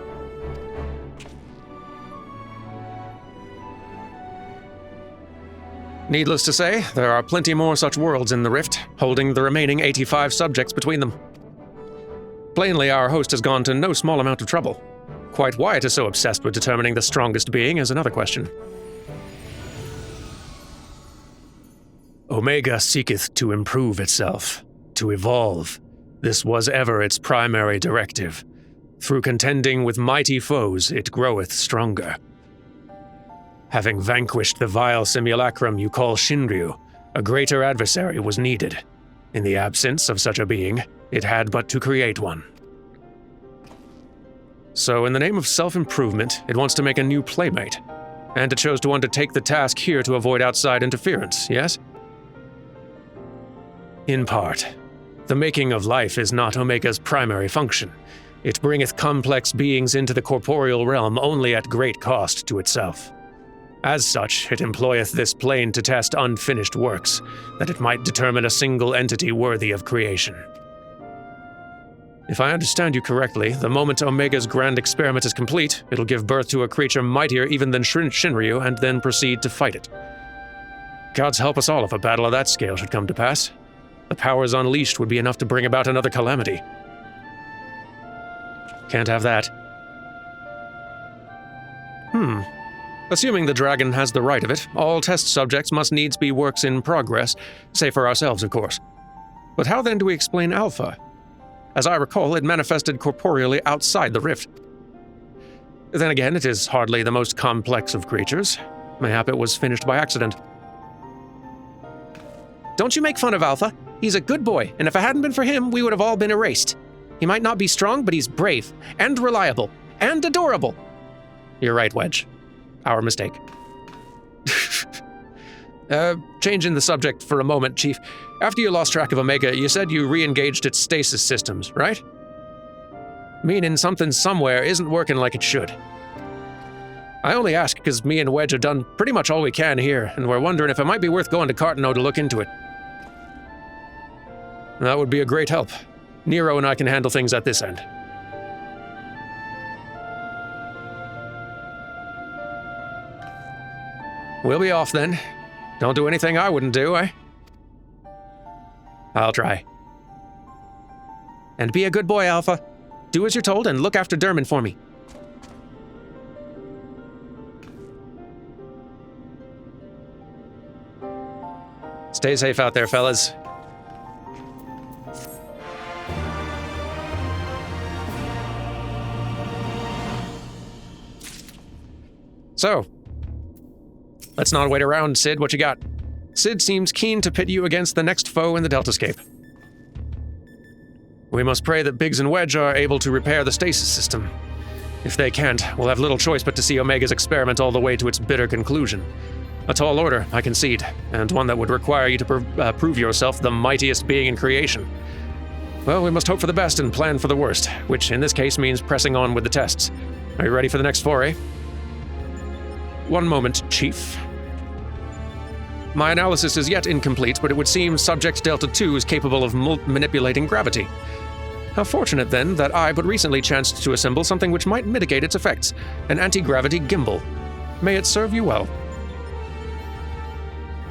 Needless to say, there are plenty more such worlds in the Rift, holding the remaining 85 subjects between them. Plainly, our host has gone to no small amount of trouble. Quite why it is so obsessed with determining the strongest being is another question. Omega seeketh to improve itself, to evolve. This was ever its primary directive. Through contending with mighty foes, it groweth stronger. Having vanquished the vile simulacrum you call Shinryu, a greater adversary was needed. In the absence of such a being, it had but to create one. So in the name of self-improvement, it wants to make a new playmate. And it chose to undertake the task here to avoid outside interference, yes? In part. The making of life is not Omega's primary function. It bringeth complex beings into the corporeal realm only at great cost to itself. As such, it employeth this plane to test unfinished works, that it might determine a single entity worthy of creation. If I understand you correctly, the moment Omega's grand experiment is complete, it'll give birth to a creature mightier even than Shinryu and then proceed to fight it. Gods help us all if a battle of that scale should come to pass. The powers unleashed would be enough to bring about another calamity. Can't have that. Assuming the dragon has the right of it, all test subjects must needs be works in progress, save for ourselves, of course. But how then do we explain Alpha? As I recall, it manifested corporeally outside the rift. Then again, it is hardly the most complex of creatures. Mayhap it was finished by accident. Don't you make fun of Alpha. He's a good boy, and if it hadn't been for him, we would have all been erased. He might not be strong, but he's brave, and reliable, and adorable. You're right, Wedge. Our mistake. Changing the subject for a moment, Chief. After you lost track of Omega, you said you re-engaged its stasis systems, right? Meaning something somewhere isn't working like it should. I only ask because me and Wedge have done pretty much all we can here, and we're wondering if it might be worth going to Cartano to look into it. That would be a great help. Nero and I can handle things at this end. We'll be off then. Don't do anything I wouldn't do, eh? I'll try. And be a good boy, Alpha. Do as you're told and look after Derman for me. Stay safe out there, fellas. So, let's not wait around, Sid. What you got? Sid seems keen to pit you against the next foe in the Deltascape. We must pray that Biggs and Wedge are able to repair the stasis system. If they can't, we'll have little choice but to see Omega's experiment all the way to its bitter conclusion. A tall order, I concede, and one that would require you to prove yourself the mightiest being in creation. Well, we must hope for the best and plan for the worst, which in this case means pressing on with the tests. Are you ready for the next foray? One moment, Chief. My analysis is yet incomplete, but it would seem Subject Delta 2 is capable of manipulating gravity. How fortunate, then, that I but recently chanced to assemble something which might mitigate its effects, an anti-gravity gimbal. May it serve you well.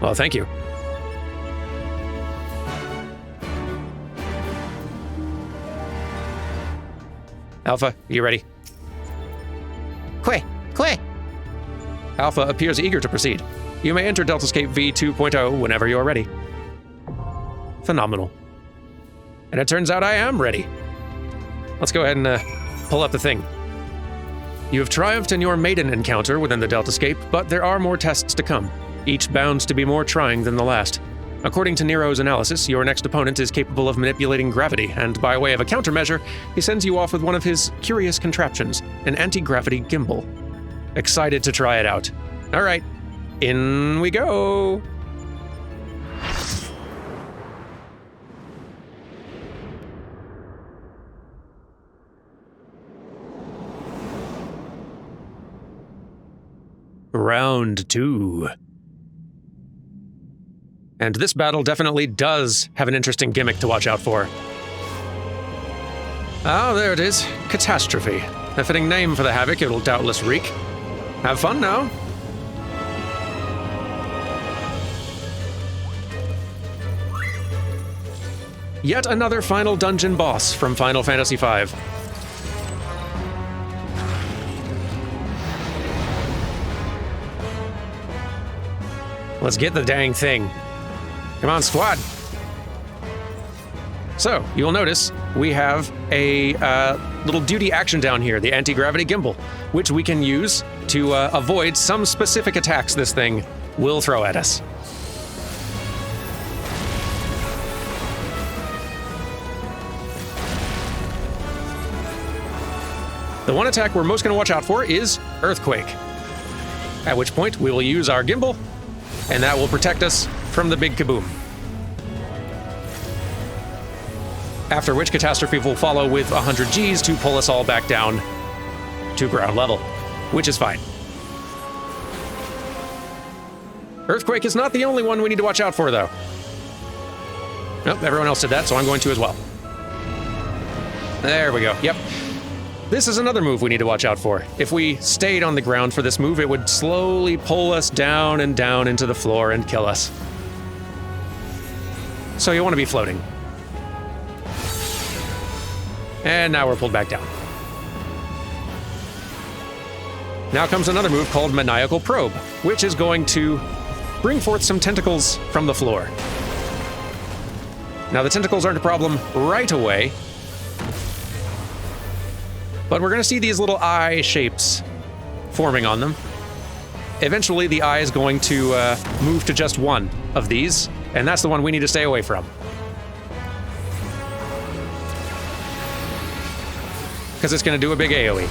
Well, thank you. Alpha, you ready? Quick. Alpha appears eager to proceed. You may enter Deltascape V 2.0 whenever you're ready. Phenomenal. And it turns out I am ready. Let's go ahead and pull up the thing. You have triumphed in your maiden encounter within the Deltascape, but there are more tests to come, each bound to be more trying than the last. According to Nero's analysis, your next opponent is capable of manipulating gravity, and by way of a countermeasure, he sends you off with one of his curious contraptions, an anti-gravity gimbal. Excited to try it out. All right, in we go. Round 2. And this battle definitely does have an interesting gimmick to watch out for. Oh, there it is. Catastrophe. A fitting name for the havoc it'll doubtless wreak. Have fun now. Yet another final dungeon boss from Final Fantasy V. Let's get the dang thing. Come on, squad. So, you'll notice we have a little duty action down here, the anti-gravity gimbal. which we can use to avoid some specific attacks this thing will throw at us. The one attack we're most going to watch out for is Earthquake, at which point we will use our gimbal, and that will protect us from the big kaboom. After which Catastrophe will follow with 100 Gs to pull us all back down to ground level, which is fine. Earthquake is not the only one we need to watch out for, though. Nope, everyone else did that, so I'm going to as well. There we go, yep. This is another move we need to watch out for. If we stayed on the ground for this move, it would slowly pull us down and down into the floor and kill us. So you want to be floating. And now we're pulled back down. Now comes another move called Maniacal Probe, which is going to bring forth some tentacles from the floor. Now the tentacles aren't a problem right away, but we're going to see these little eye shapes forming on them. Eventually, the eye is going to move to just one of these, and that's the one we need to stay away from. Because it's going to do a big AoE.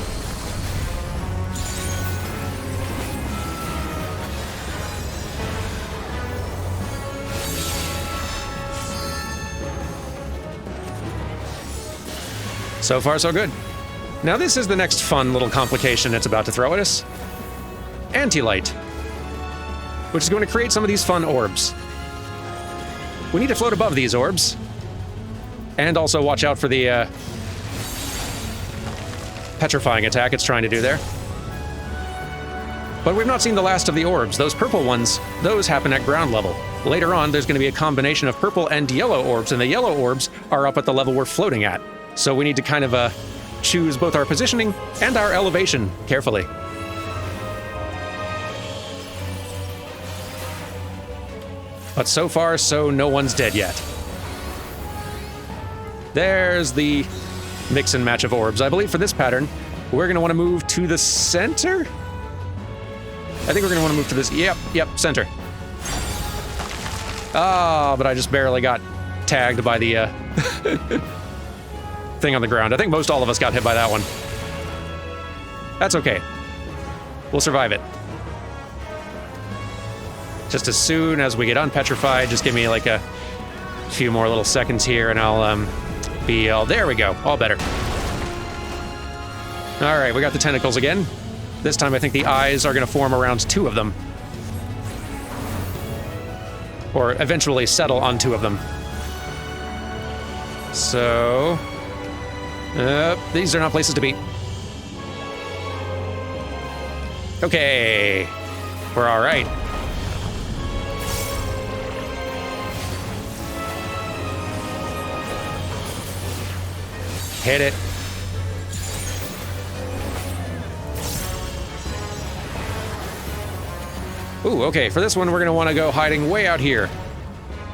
So far, so good. Now this is the next fun little complication it's about to throw at us. Anti-light, which is going to create some of these fun orbs. We need to float above these orbs, and also watch out for the petrifying attack it's trying to do there. But we've not seen the last of the orbs. Those purple ones, those happen at ground level. Later on, there's going to be a combination of purple and yellow orbs, and the yellow orbs are up at the level we're floating at. So we need to kind of choose both our positioning and our elevation carefully. But so far, so no one's dead yet. There's the mix and match of orbs. I believe for this pattern, we're going to want to move to the center? I think we're going to want to move to this. Yep, center. Ah, but I just barely got tagged by the thing on the ground. I think most all of us got hit by that one. That's okay. We'll survive it. Just as soon as we get unpetrified, just give me like a few more little seconds here and I'll be all... There we go. All better. All right, we got the tentacles again. This time I think the eyes are going to form around two of them. Or eventually settle on two of them. So... these are not places to be. Okay. We're all right. Hit it. Ooh, okay. For this one, we're going to want to go hiding way out here.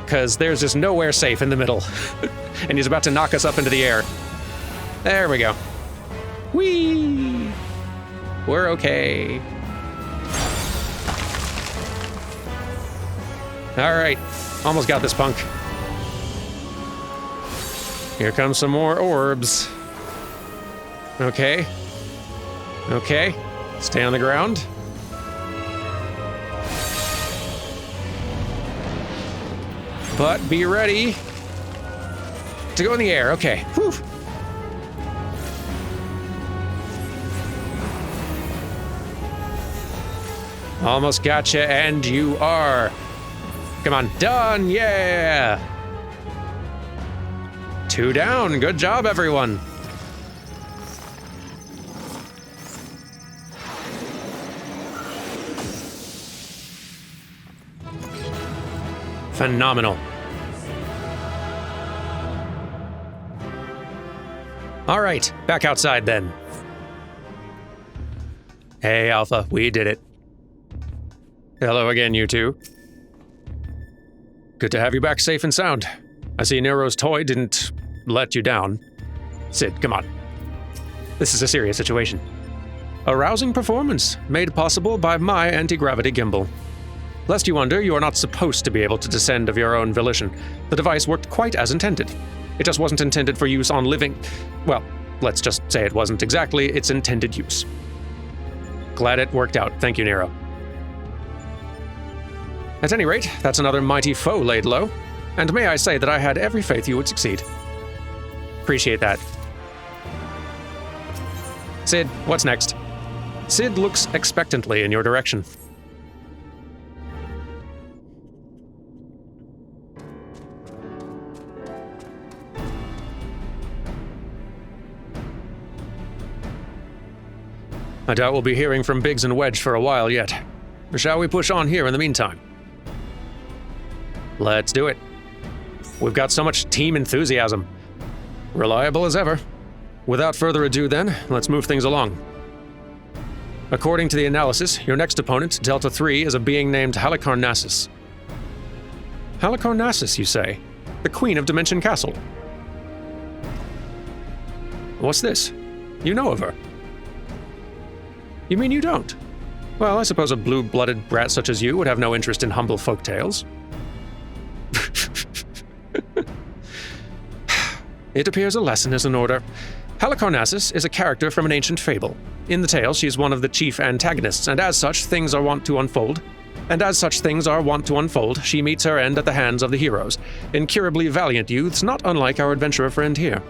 Because there's just nowhere safe in the middle. And he's about to knock us up into the air. There we go. Whee! We're okay. All right. Almost got this punk. Here comes some more orbs. Okay. Okay. Stay on the ground. But be ready to go in the air. Okay. Whew. Almost gotcha, and you are. Come on, done, yeah! 2 down, good job, everyone. Phenomenal. All right, back outside then. Hey, Alpha, we did it. Hello again, you two. Good to have you back safe and sound. I see Nero's toy didn't let you down. Sid, come on. This is a serious situation. A rousing performance, made possible by my anti-gravity gimbal. Lest you wonder, you are not supposed to be able to descend of your own volition. The device worked quite as intended. It just wasn't intended for use on living... Well, let's just say it wasn't exactly its intended use. Glad it worked out. Thank you, Nero. At any rate, that's another mighty foe laid low. And may I say that I had every faith you would succeed. Appreciate that. Sid, what's next? Sid looks expectantly in your direction. I doubt we'll be hearing from Biggs and Wedge for a while yet. Shall we push on here in the meantime? Let's do it. We've got so much team enthusiasm. Reliable as ever. Without further ado then, let's move things along. According to the analysis, your next opponent, Delta 3, is a being named Halicarnassus. Halicarnassus, you say? The Queen of Dimension Castle. What's this? You know of her. You mean you don't? Well, I suppose a blue-blooded brat such as you would have no interest in humble folktales. It appears a lesson is in order. Halicarnassus is a character from an ancient fable. In the tale, she's one of the chief antagonists, and as such things are wont to unfold. She meets her end at the hands of the heroes, incurably valiant youths not unlike our adventurer friend here.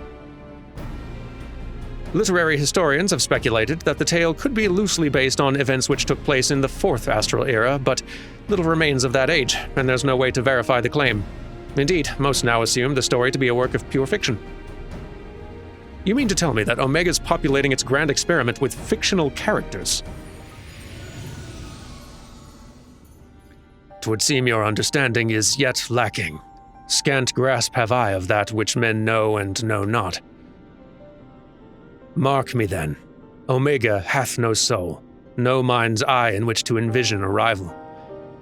Literary historians have speculated that the tale could be loosely based on events which took place in the Fourth Astral Era, but little remains of that age, and there's no way to verify the claim. Indeed, most now assume the story to be a work of pure fiction. You mean to tell me that Omega's populating its grand experiment with fictional characters? 'Twould seem your understanding is yet lacking. Scant grasp have I of that which men know and know not. Mark me then. Omega hath no soul, no mind's eye in which to envision a rival.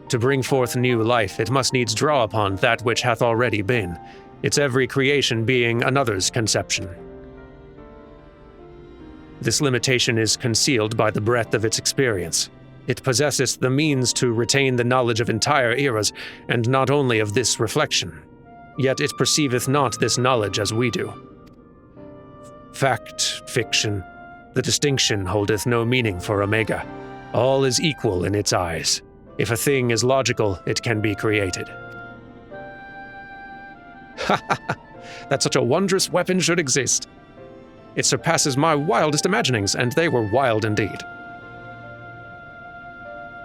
To bring forth new life, it must needs draw upon that which hath already been, its every creation being another's conception. This limitation is concealed by the breadth of its experience. It possesseth the means to retain the knowledge of entire eras, and not only of this reflection. Yet it perceiveth not this knowledge as we do. Fact, fiction, the distinction holdeth no meaning for Omega. All is equal in its eyes. If a thing is logical, it can be created. Ha ha ha! That such a wondrous weapon should exist. It surpasses my wildest imaginings, and they were wild indeed.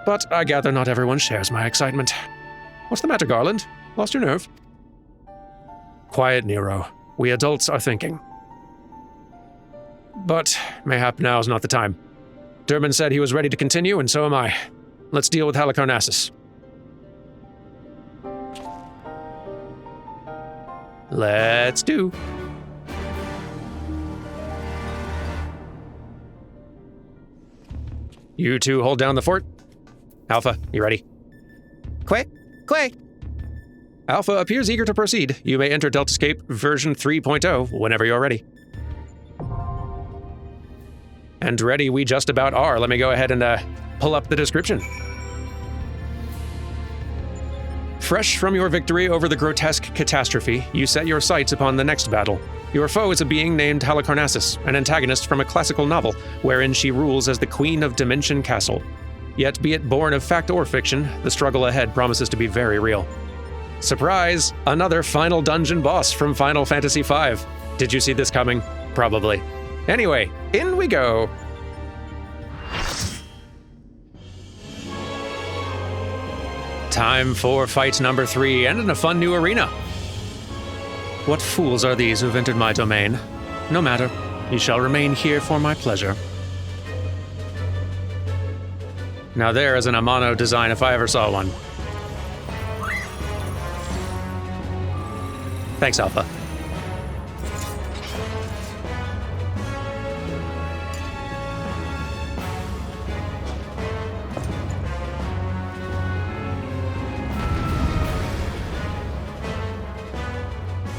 But I gather not everyone shares my excitement. What's the matter, Garland? Lost your nerve? Quiet, Nero. We adults are thinking. But mayhap now's not the time. Durbin said he was ready to continue, and so am I. Let's deal with Halicarnassus. Let's do. You two hold down the fort. Alpha, you ready? Quick! Alpha appears eager to proceed. You may enter Deltascape version 3.0 whenever you're ready. And ready we just about are. Let me go ahead and pull up the description. Fresh from your victory over the grotesque Catastrophe, you set your sights upon the next battle. Your foe is a being named Halicarnassus, an antagonist from a classical novel, wherein she rules as the Queen of Dimension Castle. Yet, be it born of fact or fiction, the struggle ahead promises to be very real. Surprise! Another final dungeon boss from Final Fantasy V. Did you see this coming? Probably. Anyway, in we go! Time for fight number 3, and in a fun new arena. What fools are these who've entered my domain? No matter, you shall remain here for my pleasure. Now there is an Amano design if I ever saw one. Thanks, Alpha.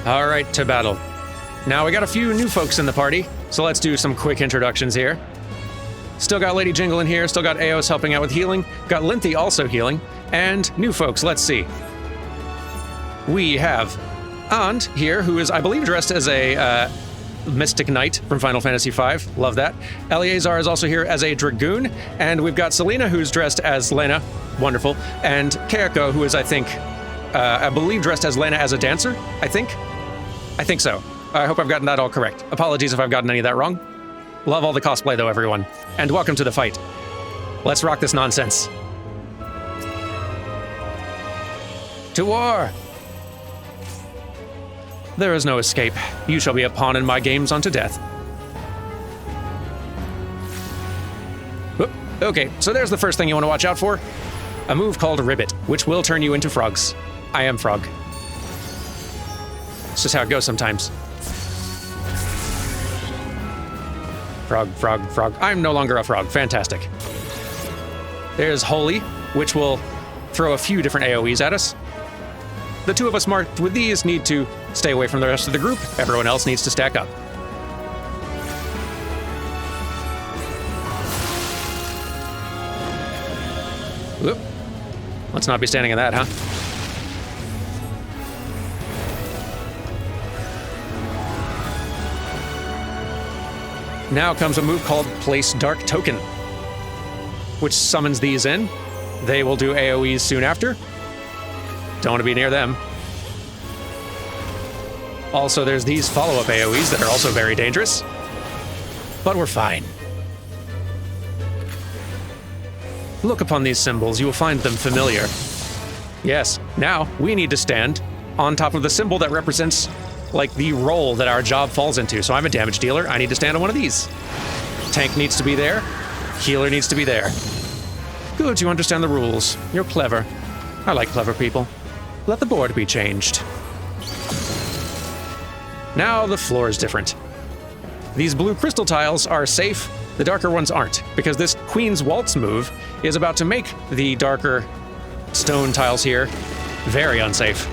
All right, to battle. Now we got a few new folks in the party, so let's do some quick introductions here. Still got Lady Jingle in here, still got Eos helping out with healing, got Linthy also healing, and new folks, let's see. We have Ant here, who is, I believe, dressed as a Mystic Knight from Final Fantasy V. Love that. Eleazar is also here as a Dragoon, and we've got Selena, who's dressed as Lena. Wonderful. And Keiko, who is, I think, I believe dressed as Lena as a dancer, I think so. I hope I've gotten that all correct. Apologies if I've gotten any of that wrong. Love all the cosplay, though, everyone. And welcome to the fight. Let's rock this nonsense. To war! There is no escape. You shall be a pawn in my games unto death. Whoop. Okay, so there's the first thing you want to watch out for. A move called Ribbit, which will turn you into frogs. I am frog. It's just how it goes sometimes. Frog, frog, frog. I'm no longer a frog. Fantastic. There's Holy, which will throw a few different AoEs at us. The two of us marked with these need to stay away from the rest of the group. Everyone else needs to stack up. Whoop. Let's not be standing in that, huh? Now comes a move called Place Dark Token, which summons these in. They will do AoEs soon after. Don't want to be near them. Also, there's these follow-up AoEs that are also very dangerous. But we're fine. Look upon these symbols. You will find them familiar. Yes, now we need to stand on top of the symbol that represents, like, the role that our job falls into. So I'm a damage dealer. I need to stand on one of these. Tank needs to be there. Healer needs to be there. Good, you understand the rules. You're clever. I like clever people. Let the board be changed. Now the floor is different. These blue crystal tiles are safe. The darker ones aren't, because this Queen's Waltz move is about to make the darker stone tiles here very unsafe.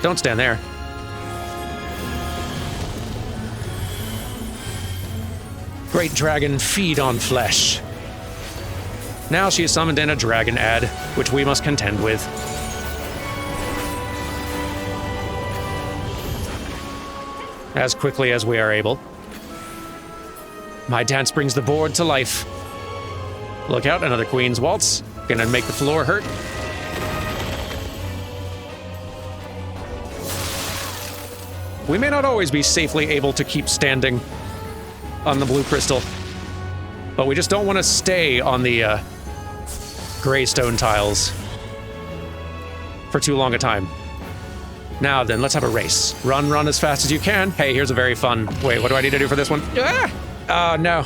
Don't stand there. Great dragon, feed on flesh. Now she has summoned in a dragon ad, which we must contend with. As quickly as we are able. My dance brings the board to life. Look out, another Queen's Waltz. Gonna make the floor hurt. We may not always be safely able to keep standing on the blue crystal, but we just don't want to stay on the gray stone tiles for too long a time. Now then, let's have a race. Run, run as fast as you can. Hey, here's a very fun... Wait, what do I need to do for this one? Ah! No.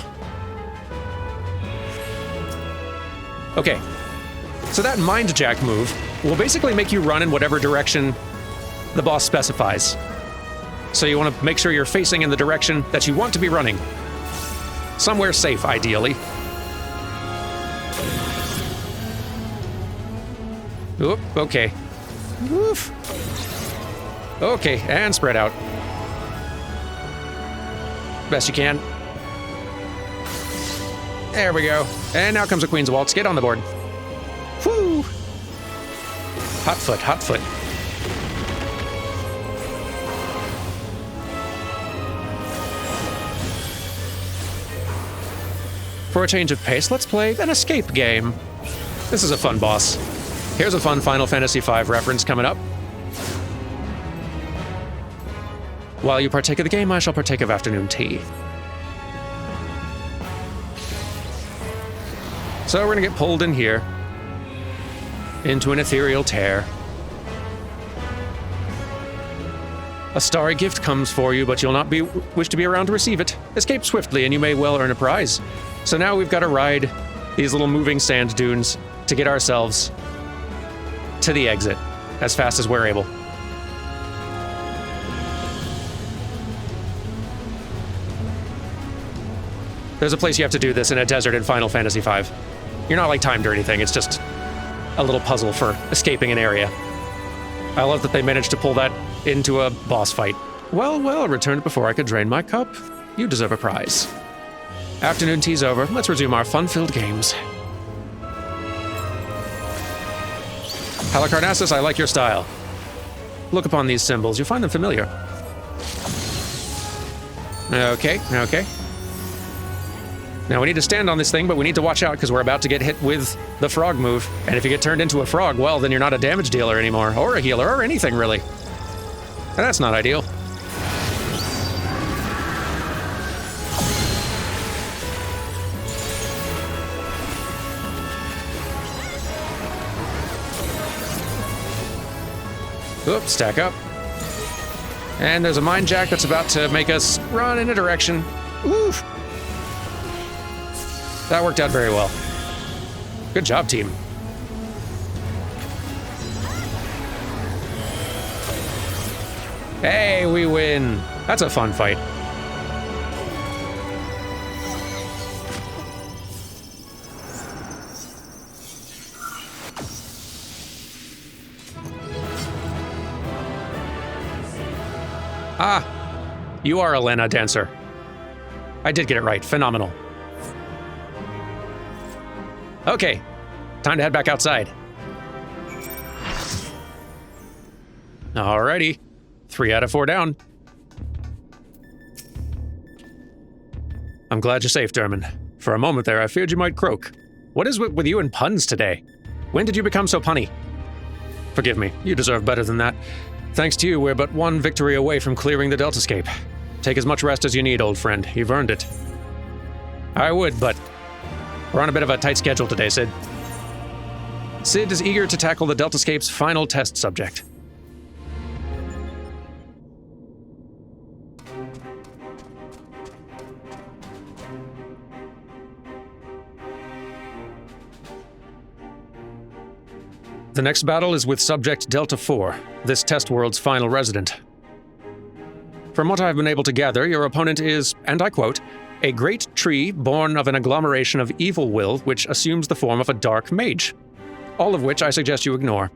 Okay. So that Mind Jack move will basically make you run in whatever direction the boss specifies. So you want to make sure you're facing in the direction that you want to be running. Somewhere safe, ideally. Oop, okay. Woof. Okay, and spread out. Best you can. There we go. And now comes a Queen's Waltz. Get on the board. Whoo! Hot foot, hot foot. For a change of pace, let's play an escape game. This is a fun boss. Here's a fun Final Fantasy V reference coming up. While you partake of the game, I shall partake of afternoon tea. So we're gonna get pulled in here into an ethereal tear. A starry gift comes for you, but you'll not wish to be around to receive it. Escape swiftly, and you may well earn a prize. So now we've got to ride these little moving sand dunes to get ourselves to the exit as fast as we're able. There's a place you have to do this in a desert in Final Fantasy V. You're not like timed or anything, it's just a little puzzle for escaping an area. I love that they managed to pull that into a boss fight. Well, well, I returned before I could drain my cup. You deserve a prize. Afternoon tea's over. Let's resume our fun-filled games. Halicarnassus, I like your style. Look upon these symbols. You'll find them familiar. Okay. Now we need to stand on this thing, but we need to watch out because we're about to get hit with the frog move. And if you get turned into a frog, well, then you're not a damage dealer anymore, or a healer, or anything really. And that's not ideal. Oops, stack up. And there's a mine jack that's about to make us run in a direction. Oof. That worked out very well. Good job, team. Hey, we win. That's a fun fight. Ah, you are a Lena dancer. I did get it right. Phenomenal. Okay, time to head back outside. Alrighty, 3 out of 4 down. I'm glad you're safe, Derman. For a moment there, I feared you might croak. What is with you and puns today? When did you become so punny? Forgive me, you deserve better than that. Thanks to you, we're but 1 victory away from clearing the Deltascape. Take as much rest as you need, old friend. You've earned it. I would, but we're on a bit of a tight schedule today, Sid. Sid is eager to tackle the Deltascape's final test subject. The next battle is with Subject Delta 4, this test world's final resident. From what I've been able to gather, your opponent is, and I quote, a great tree born of an agglomeration of evil will which assumes the form of a dark mage. All of which I suggest you ignore.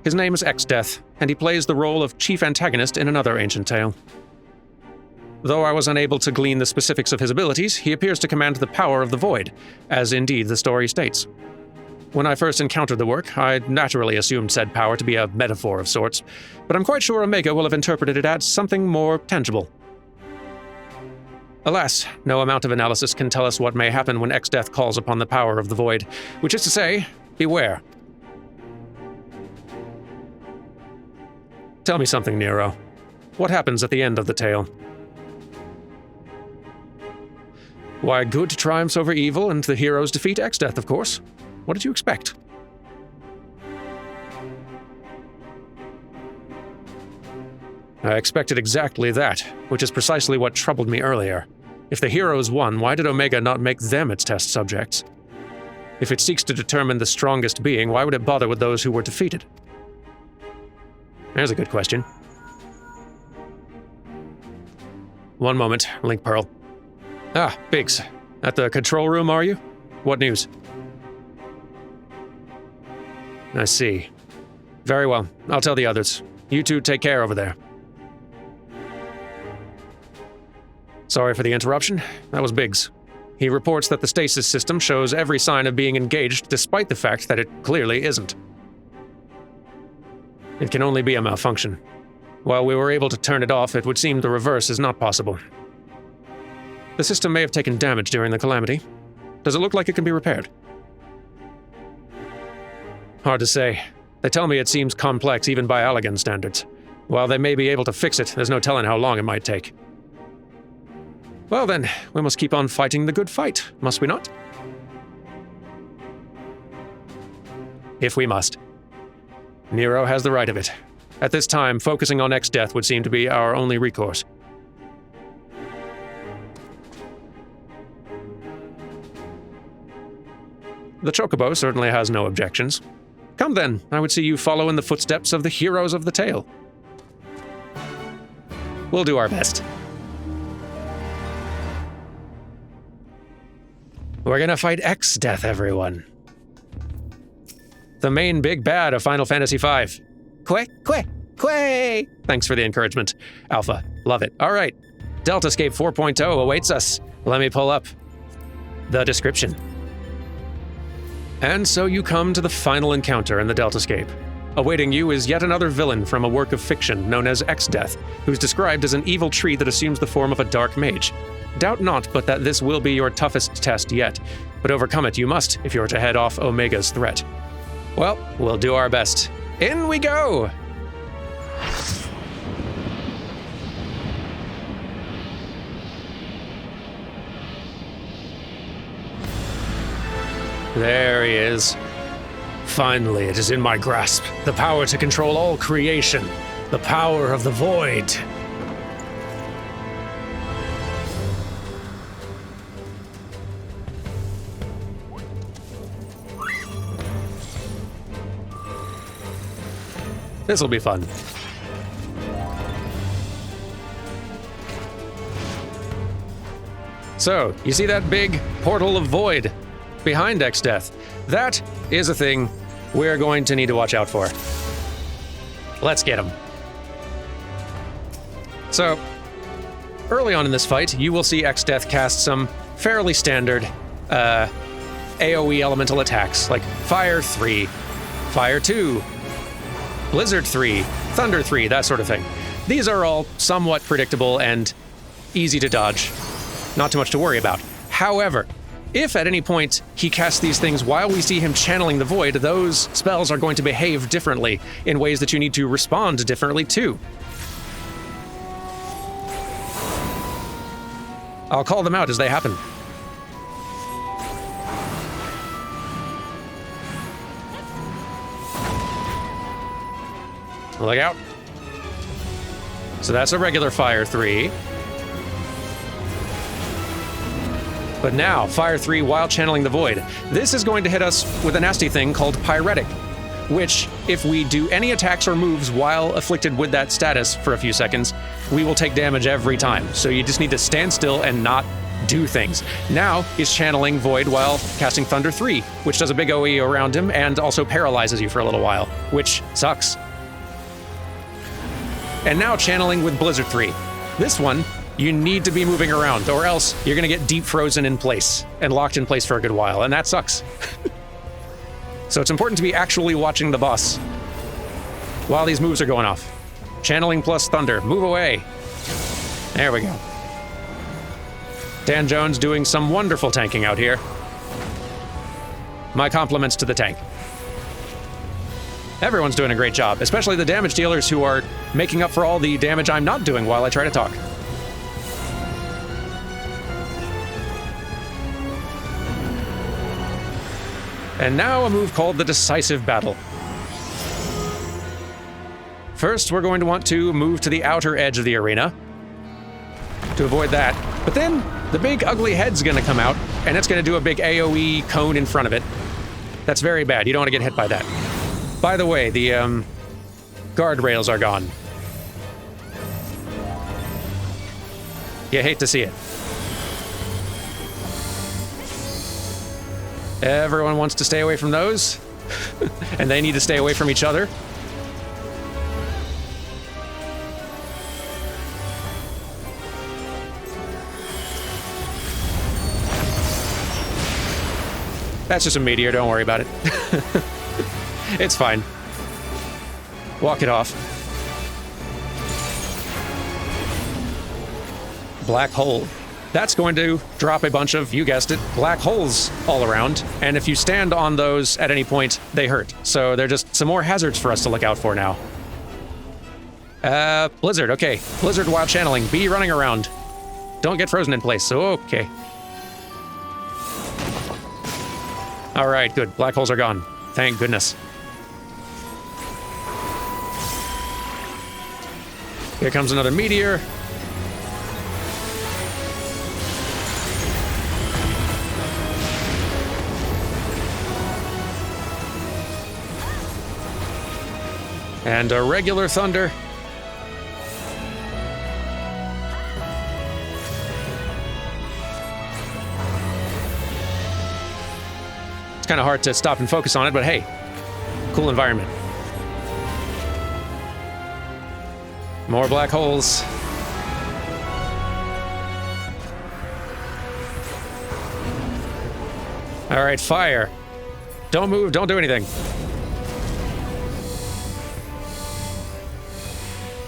His name is XIV, and he plays the role of chief antagonist in another ancient tale. Though I was unable to glean the specifics of his abilities, he appears to command the power of the void, as indeed the story states. When I first encountered the work, I naturally assumed said power to be a metaphor of sorts, but I'm quite sure Omega will have interpreted it as something more tangible. Alas, no amount of analysis can tell us what may happen when XDeath calls upon the power of the void, which is to say, beware. Tell me something, Nero. What happens at the end of the tale? Why, good triumphs over evil and the heroes defeat XDeath, of course. What did you expect? I expected exactly that, which is precisely what troubled me earlier. If the heroes won, why did Omega not make them its test subjects? If it seeks to determine the strongest being, why would it bother with those who were defeated? There's a good question. One moment, Link Pearl. Ah, Biggs. At the control room, are you? What news? I see. Very well. I'll tell the others. You two take care over there. Sorry for the interruption. That was Biggs. He reports that the stasis system shows every sign of being engaged despite the fact that it clearly isn't. It can only be a malfunction. While we were able to turn it off, it would seem the reverse is not possible. The system may have taken damage during the calamity. Does it look like it can be repaired? Hard to say. They tell me it seems complex even by Allegan standards. While they may be able to fix it, there's no telling how long it might take. Well then, we must keep on fighting the good fight, must we not? If we must. Nero has the right of it. At this time, focusing on XDeath would seem to be our only recourse. The Chocobo certainly has no objections. Come then, I would see you follow in the footsteps of the heroes of the tale. We'll do our best. We're gonna fight XDeath, everyone. The main big bad of Final Fantasy V. Quay! Thanks for the encouragement, Alpha. Love it. All right. Deltascape 4.0 awaits us. Let me pull up the description. And so you come to the final encounter in the Deltascape. Awaiting you is yet another villain from a work of fiction known as XIV, who's described as an evil tree that assumes the form of a dark mage. Doubt not but that this will be your toughest test yet, but overcome it you must if you're to head off Omega's threat. Well, we'll do our best. In we go! There he is. Finally, it is in my grasp. The power to control all creation. The power of the void. This'll be fun. So, you see that big portal of void behind XIV? That is a thing we're going to need to watch out for. Let's get him. So, early on in this fight, you will see XIV cast some fairly standard AoE elemental attacks, like Fire 3, Fire 2, Blizzard 3, Thunder 3, that sort of thing. These are all somewhat predictable and easy to dodge. Not too much to worry about. However, if at any point he casts these things while we see him channeling the void, those spells are going to behave differently in ways that you need to respond differently to. I'll call them out as they happen. Look out. So that's a regular Fire 3. But now, Fire 3 while channeling the void. This is going to hit us with a nasty thing called Pyretic, which, if we do any attacks or moves while afflicted with that status for a few seconds, we will take damage every time. So you just need to stand still and not do things. Now he's channeling void while casting Thunder 3, which does a big OE around him and also paralyzes you for a little while, which sucks. And now channeling with Blizzard 3. This one, you need to be moving around, or else you're going to get deep frozen in place and locked in place for a good while, and that sucks. So it's important to be actually watching the boss while these moves are going off. Channeling plus Thunder. Move away. There we go. Dan Jones doing some wonderful tanking out here. My compliments to the tank. Everyone's doing a great job, especially the damage dealers who are making up for all the damage I'm not doing while I try to talk. And now a move called the Decisive Battle. First, we're going to want to move to the outer edge of the arena to avoid that. But then, the big ugly head's gonna come out, and it's gonna do a big AoE cone in front of it. That's very bad. You don't want to get hit by that. By the way, the guardrails are gone. You hate to see it. Everyone wants to stay away from those, and they need to stay away from each other. That's just a meteor, don't worry about it. It's fine. Walk it off. Black hole. That's going to drop a bunch of, you guessed it, black holes all around. And if you stand on those at any point, they hurt. So they're just some more hazards for us to look out for now. Blizzard, okay. Blizzard while channeling. Be running around. Don't get frozen in place, so okay. All right, good. Black holes are gone. Thank goodness. Here comes another meteor. And a regular thunder. It's kind of hard to stop and focus on it, but hey, cool environment. More black holes. All right, fire. Don't move, don't do anything.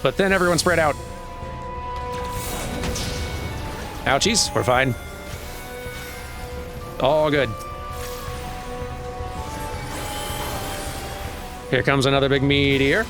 But then everyone spread out. Ouchies, we're fine. All good. Here comes another big meteor.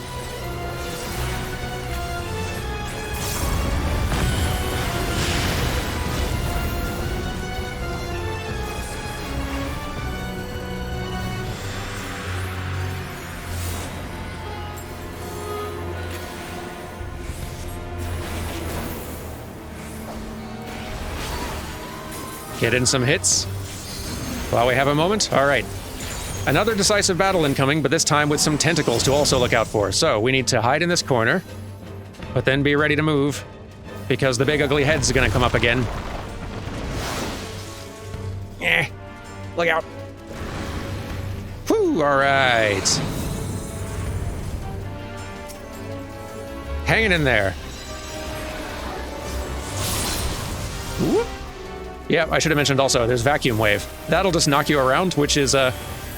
Get in some hits while we have a moment. All right. Another decisive battle incoming, but this time with some tentacles to also look out for. So we need to hide in this corner, but then be ready to move because the big ugly head's gonna come up again. Look out. Whew, all right. Hanging in there. Whoop. Yeah, I should have mentioned also, there's Vacuum Wave. That'll just knock you around, which is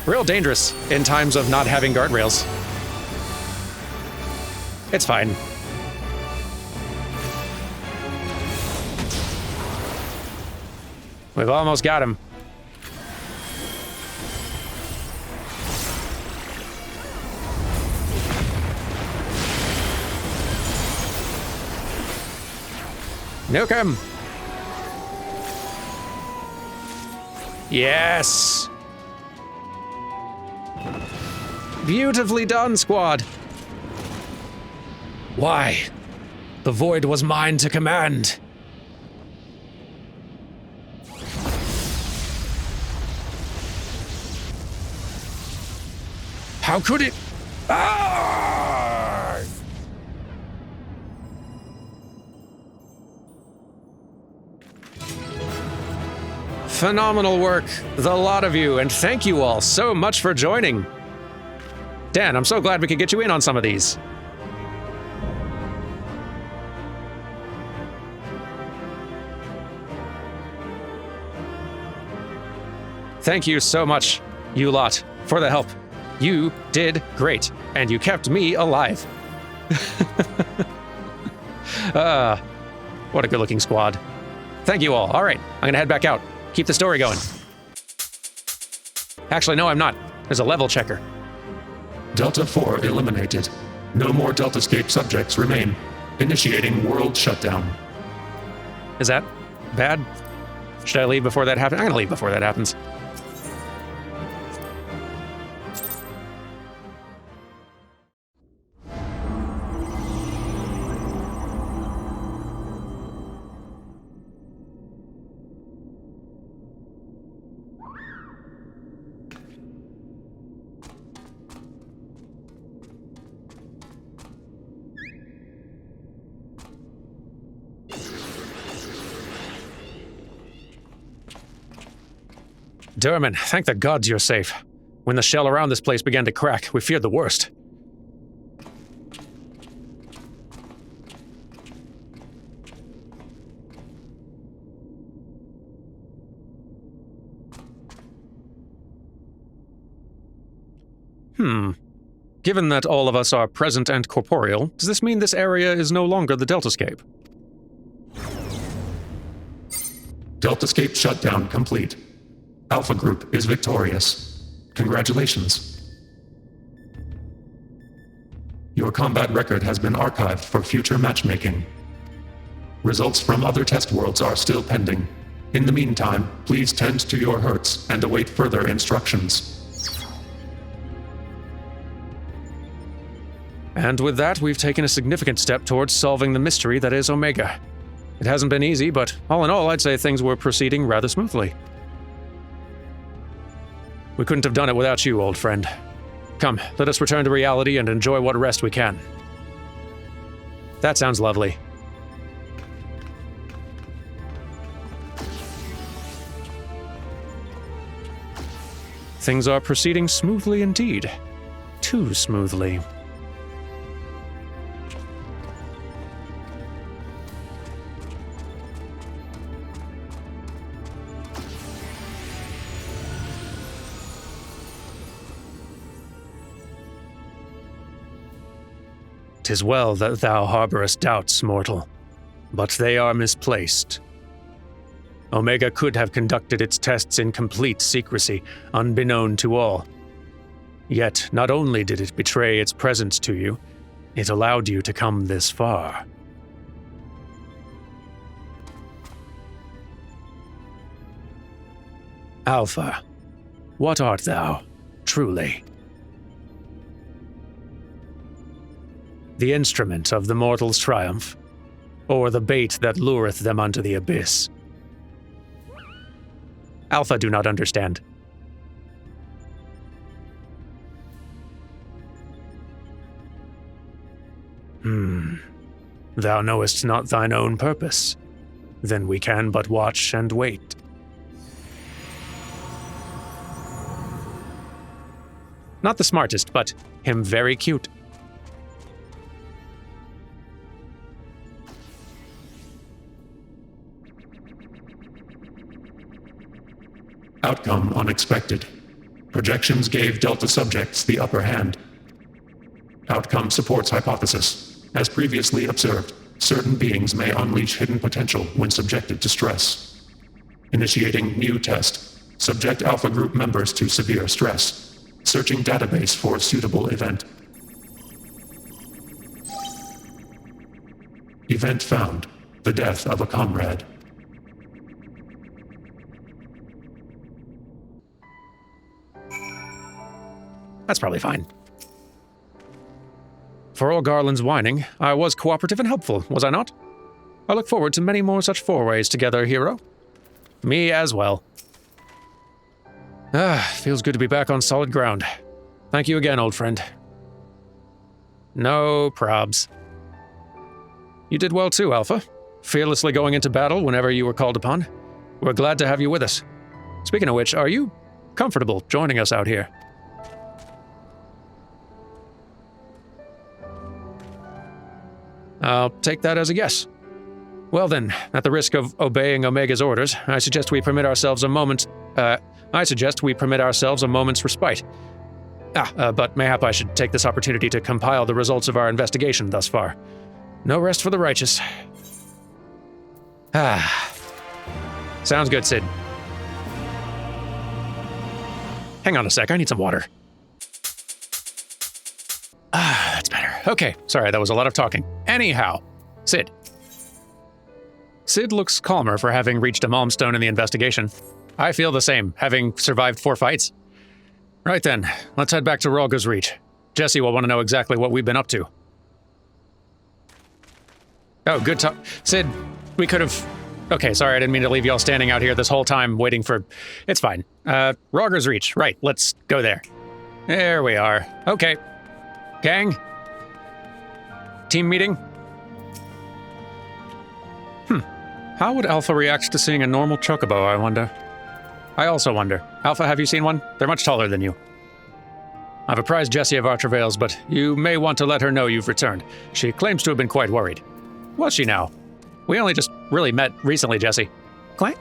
real dangerous in times of not having guardrails. It's fine. We've almost got him. Nuke him! Yes! Beautifully done, squad! Why? The void was mine to command. How could it? Ah! Phenomenal work, the lot of you, and thank you all so much for joining. Dan, I'm so glad we could get you in on some of these. Thank you so much, you lot, for the help. You did great, and you kept me alive. What a good-looking squad. Thank you all. All right, I'm gonna head back out. Keep the story going. Actually, no, I'm not. There's a level checker. Delta 4 eliminated. No more Deltascape subjects remain. Initiating world shutdown. Is that bad? Should I leave before that happens? I'm gonna leave before that happens. Durman, thank the gods you're safe. When the shell around this place began to crack, we feared the worst. Given that all of us are present and corporeal, does this mean this area is no longer the Deltascape? Deltascape shutdown complete. Alpha Group is victorious. Congratulations. Your combat record has been archived for future matchmaking. Results from other test worlds are still pending. In the meantime, please tend to your hurts and await further instructions. And with that, we've taken a significant step towards solving the mystery that is Omega. It hasn't been easy, but all in all, I'd say things were proceeding rather smoothly. We couldn't have done it without you, old friend. Come, let us return to reality and enjoy what rest we can. That sounds lovely. Things are proceeding smoothly indeed. Too smoothly. 'Tis well that thou harborest doubts, mortal, but they are misplaced. Omega could have conducted its tests in complete secrecy, unbeknown to all. Yet, not only did it betray its presence to you, it allowed you to come this far. Alpha, what art thou, truly? The instrument of the mortal's triumph, or the bait that lureth them unto the abyss? Alpha do not understand. Thou knowest not thine own purpose. Then we can but watch and wait. Not the smartest, but him very cute. Outcome unexpected. Projections gave Delta subjects the upper hand. Outcome supports hypothesis. As previously observed, certain beings may unleash hidden potential when subjected to stress. Initiating new test. Subject Alpha Group members to severe stress. Searching database for suitable event. Event found. The death of a comrade. That's probably fine. For all Garland's whining, I was cooperative and helpful, was I not? I look forward to many more such forays together, hero. Me as well. Feels good to be back on solid ground. Thank you again, old friend. No probs. You did well too, Alpha. Fearlessly going into battle whenever you were called upon. We're glad to have you with us. Speaking of which, are you comfortable joining us out here? I'll take that as a yes. Well then, at the risk of obeying Omega's orders, I suggest we permit ourselves a moment's respite. But mayhap I should take this opportunity to compile the results of our investigation thus far. No rest for the righteous. Sounds good, Sid. Hang on a sec, I need some water. That's better. Okay, sorry, that was a lot of talking. Anyhow, Sid. Sid looks calmer for having reached a milestone in the investigation. I feel the same, having survived 4 fights. Right then, let's head back to Ralga's Reach. Jesse will want to know exactly what we've been up to. Oh, good talk. Sid, we could have... Okay, sorry, I didn't mean to leave y'all standing out here this whole time waiting for... It's fine. Ralga's Reach, right, let's go there. There we are. Okay. Gang? Team meeting? How would Alpha react to seeing a normal chocobo, I wonder? I also wonder. Alpha, have you seen one? They're much taller than you. I've apprised Jessie of our travails, but you may want to let her know you've returned. She claims to have been quite worried. Was she now? We only just really met recently, Jessie. Clank?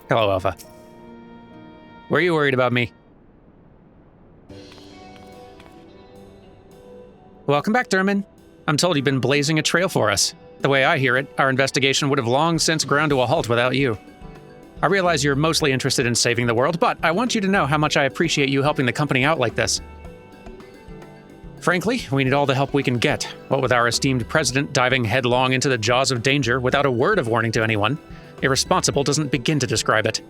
Hello, Alpha. Were you worried about me? Welcome back, Derman. I'm told you've been blazing a trail for us. The way I hear it, our investigation would have long since ground to a halt without you. I realize you're mostly interested in saving the world, but I want you to know how much I appreciate you helping the company out like this. Frankly, we need all the help we can get, what with our esteemed president diving headlong into the jaws of danger without a word of warning to anyone. Irresponsible doesn't begin to describe it.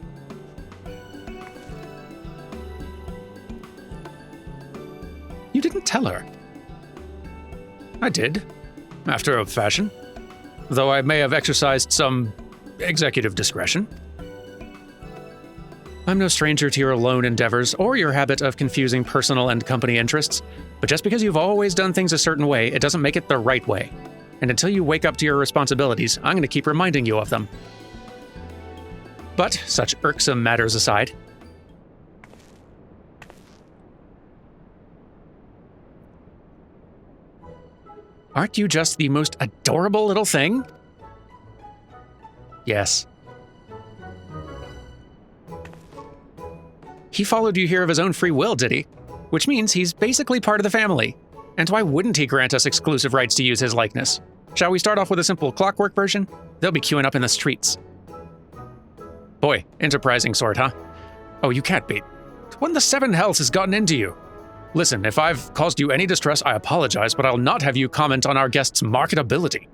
You didn't tell her. I did, after a fashion. Though I may have exercised some executive discretion. I'm no stranger to your lone endeavors or your habit of confusing personal and company interests, but just because you've always done things a certain way, it doesn't make it the right way. And until you wake up to your responsibilities, I'm going to keep reminding you of them. But such irksome matters aside, aren't you just the most adorable little thing? Yes. He followed you here of his own free will, did he? Which means he's basically part of the family. And why wouldn't he grant us exclusive rights to use his likeness? Shall we start off with a simple clockwork version? They'll be queuing up in the streets. Boy, enterprising sort, huh? Oh, you can't be. What in the seven hells has gotten into you? Listen, if I've caused you any distress, I apologize, but I'll not have you comment on our guest's marketability.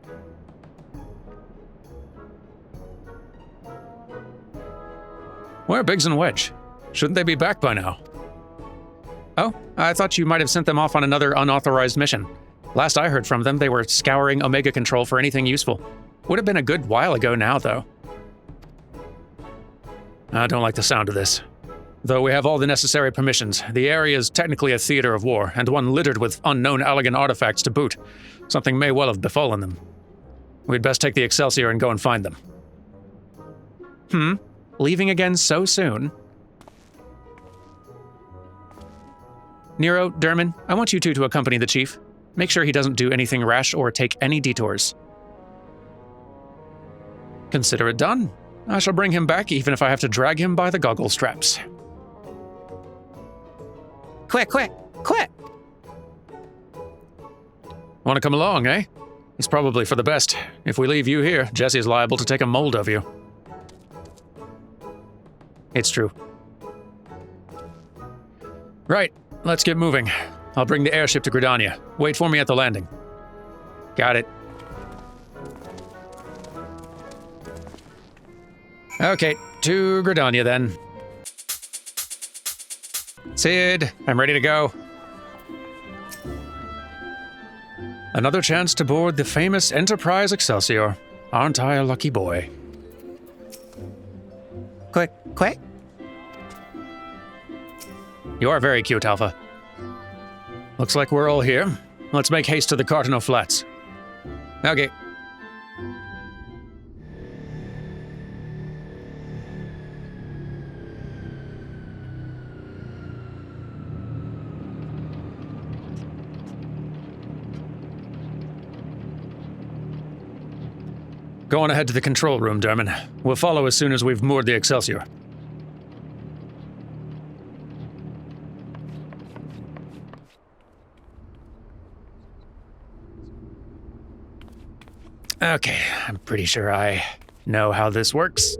Where are Biggs and Wedge? Shouldn't they be back by now? Oh, I thought you might have sent them off on another unauthorized mission. Last I heard from them, they were scouring Omega Control for anything useful. Would have been a good while ago now, though. I don't like the sound of this. Though we have all the necessary permissions, the area is technically a theater of war, and one littered with unknown elegant artifacts to boot. Something may well have befallen them. We'd best take the Excelsior and go and find them. Leaving again so soon? Nero, Derman, I want you two to accompany the chief. Make sure he doesn't do anything rash or take any detours. Consider it done. I shall bring him back even if I have to drag him by the goggle straps. Quick! Want to come along, eh? It's probably for the best. If we leave you here, Jesse's liable to take a mold of you. It's true. Right, let's get moving. I'll bring the airship to Gridania. Wait for me at the landing. Got it. Okay, to Gridania then. Sid, I'm ready to go. Another chance to board the famous Enterprise Excelsior. Aren't I a lucky boy? Quick. You are very cute, Alpha. Looks like we're all here. Let's make haste to the Cardinal Flats. Okay. Go on ahead to the control room, Derman. We'll follow as soon as we've moored the Excelsior. Okay, I'm pretty sure I know how this works.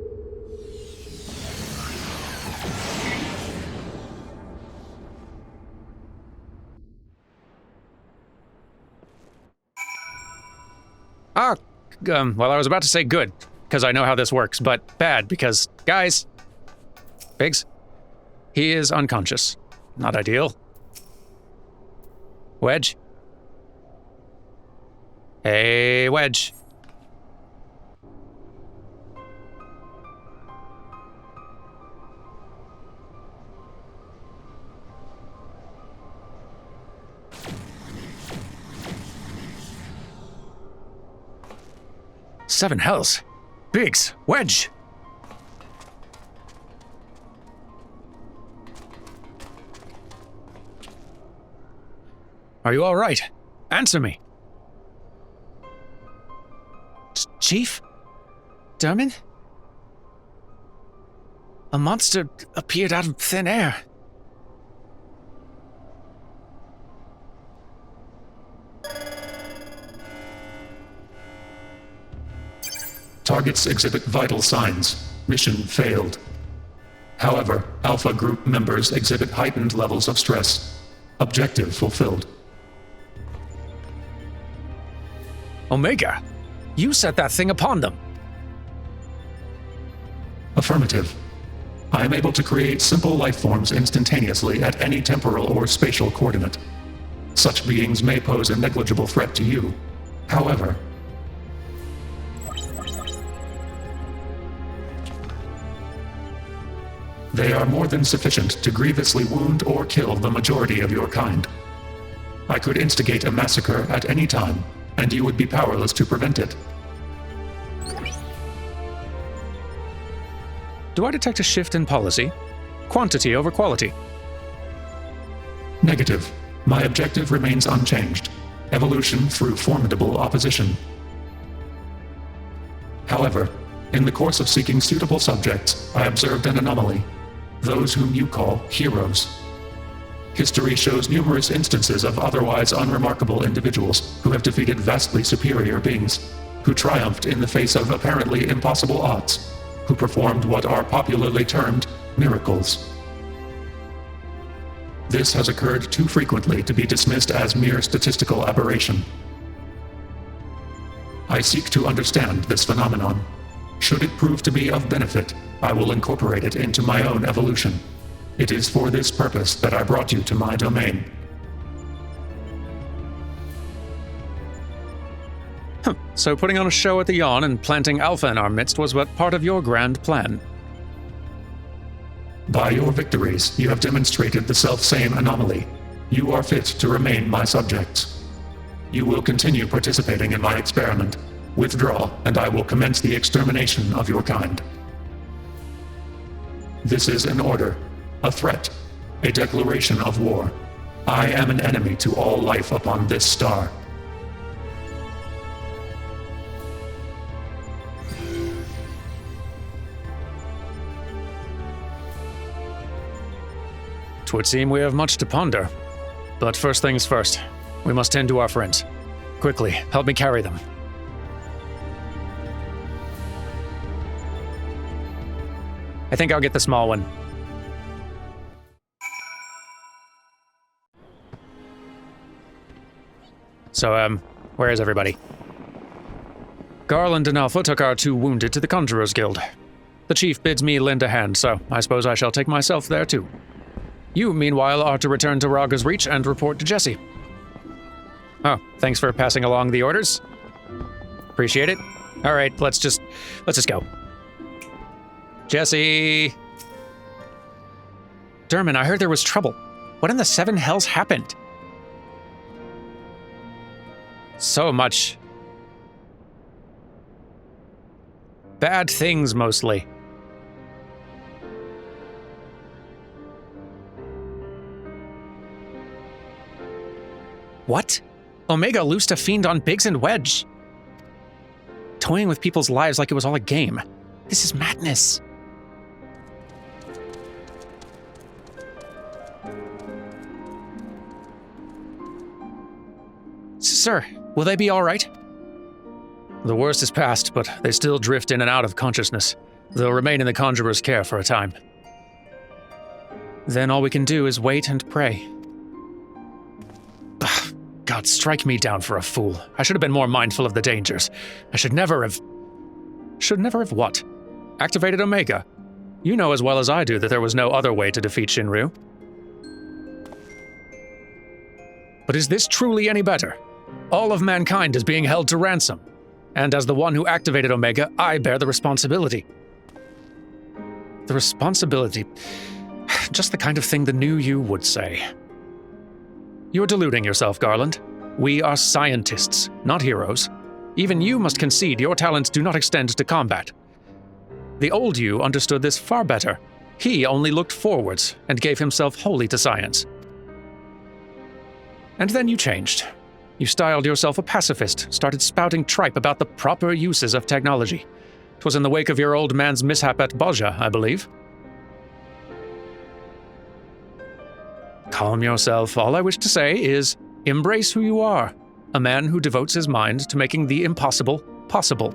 Well, I was about to say good, because I know how this works, but bad, because, guys... Biggs? He is unconscious. Not ideal. Wedge? Hey, Wedge. Seven hells. Biggs, Wedge. Are you all right? Answer me. Chief? Derman? A monster appeared out of thin air. Targets exhibit vital signs. Mission failed. However, Alpha Group members exhibit heightened levels of stress. Objective fulfilled. Omega, you set that thing upon them. Affirmative. I am able to create simple life forms instantaneously at any temporal or spatial coordinate. Such beings may pose a negligible threat to you. However, they are more than sufficient to grievously wound or kill the majority of your kind. I could instigate a massacre at any time, and you would be powerless to prevent it. Do I detect a shift in policy? Quantity over quality? Negative. My objective remains unchanged. Evolution through formidable opposition. However, in the course of seeking suitable subjects, I observed an anomaly. Those whom you call heroes. History shows numerous instances of otherwise unremarkable individuals who have defeated vastly superior beings, who triumphed in the face of apparently impossible odds, who performed what are popularly termed miracles. This has occurred too frequently to be dismissed as mere statistical aberration. I seek to understand this phenomenon. Should it prove to be of benefit, I will incorporate it into my own evolution. It is for this purpose that I brought you to my domain. So putting on a show at the Yawn and planting Alpha in our midst was but part of your grand plan. By your victories, you have demonstrated the self-same anomaly. You are fit to remain my subjects. You will continue participating in my experiment. Withdraw, and I will commence the extermination of your kind. This is an order, a threat, a declaration of war. I am an enemy to all life upon this star. Twould seem we have much to ponder. But first things first, we must tend to our friends. Quickly, help me carry them. I think I'll get the small one. So, where is everybody? Garland and Alpha took our 2 wounded to the Conjurer's Guild. The chief bids me lend a hand, so I suppose I shall take myself there too. You, meanwhile, are to return to Raga's Reach and report to Jesse. Oh, thanks for passing along the orders. Appreciate it. All right, let's just go. Jesse! Derman, I heard there was trouble. What in the 7 hells happened? So much. Bad things, mostly. What? Omega loosed a fiend on Biggs and Wedge. Toying with people's lives like it was all a game. This is madness. Sir, will they be all right? The worst is past, but they still drift in and out of consciousness. They'll remain in the Conjurer's care for a time. Then all we can do is wait and pray. Ugh, God, strike me down for a fool. I should have been more mindful of the dangers. I should never have... Should never have what? Activated Omega. You know as well as I do that there was no other way to defeat Shinryu. But is this truly any better? All of mankind is being held to ransom. And as the one who activated Omega, I bear the responsibility. The responsibility... Just the kind of thing the new you would say. You're deluding yourself, Garland. We are scientists, not heroes. Even you must concede your talents do not extend to combat. The old you understood this far better. He only looked forwards and gave himself wholly to science. And then you changed. You styled yourself a pacifist, started spouting tripe about the proper uses of technology. 'Twas in the wake of your old man's mishap at Baja, I believe. Calm yourself. All I wish to say is, embrace who you are. A man who devotes his mind to making the impossible possible.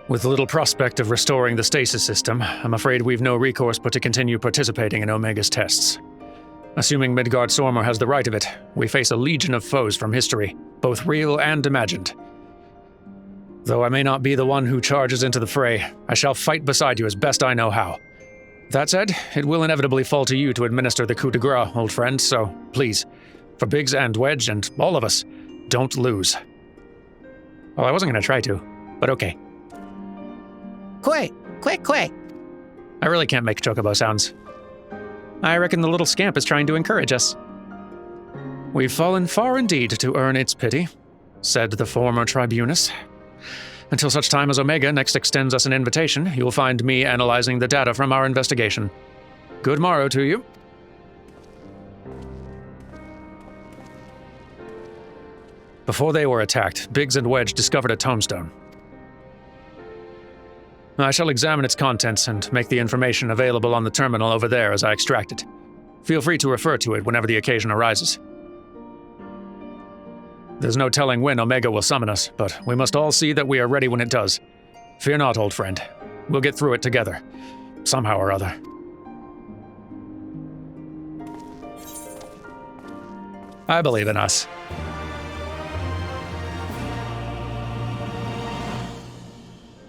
With little prospect of restoring the stasis system, I'm afraid we've no recourse but to continue participating in Omega's tests. Assuming Midgard Sormer has the right of it, we face a legion of foes from history, both real and imagined. Though I may not be the one who charges into the fray, I shall fight beside you as best I know how. That said, it will inevitably fall to you to administer the coup de grace, old friend, so please, for Biggs and Wedge and all of us, don't lose. Well, I wasn't going to try to, but okay. Quay! Quay! I really can't make chocobo sounds. I reckon the little scamp is trying to encourage us. We've fallen far indeed to earn its pity, said the former tribunus. Until such time as Omega next extends us an invitation, you'll find me analyzing the data from our investigation. Good morrow to you. Before they were attacked, Biggs and Wedge discovered a tombstone. I shall examine its contents and make the information available on the terminal over there as I extract it. Feel free to refer to it whenever the occasion arises. There's no telling when Omega will summon us, but we must all see that we are ready when it does. Fear not, old friend. We'll get through it together, somehow or other. I believe in us.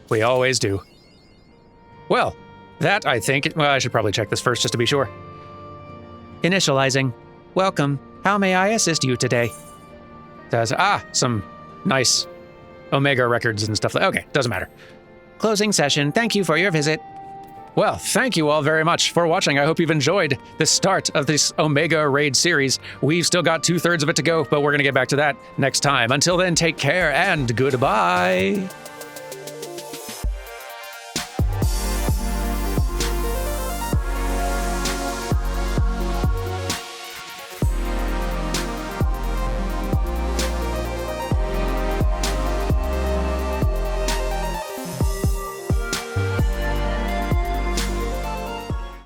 We always do. Well, that, I think... Well, I should probably check this first just to be sure. Initializing. Welcome. How may I assist you today? There's, some nice Omega records and stuff. Okay, doesn't matter. Closing session. Thank you for your visit. Well, thank you all very much for watching. I hope you've enjoyed the start of this Omega Raid series. We've still got 2/3 of it to go, but we're going to get back to that next time. Until then, take care and goodbye.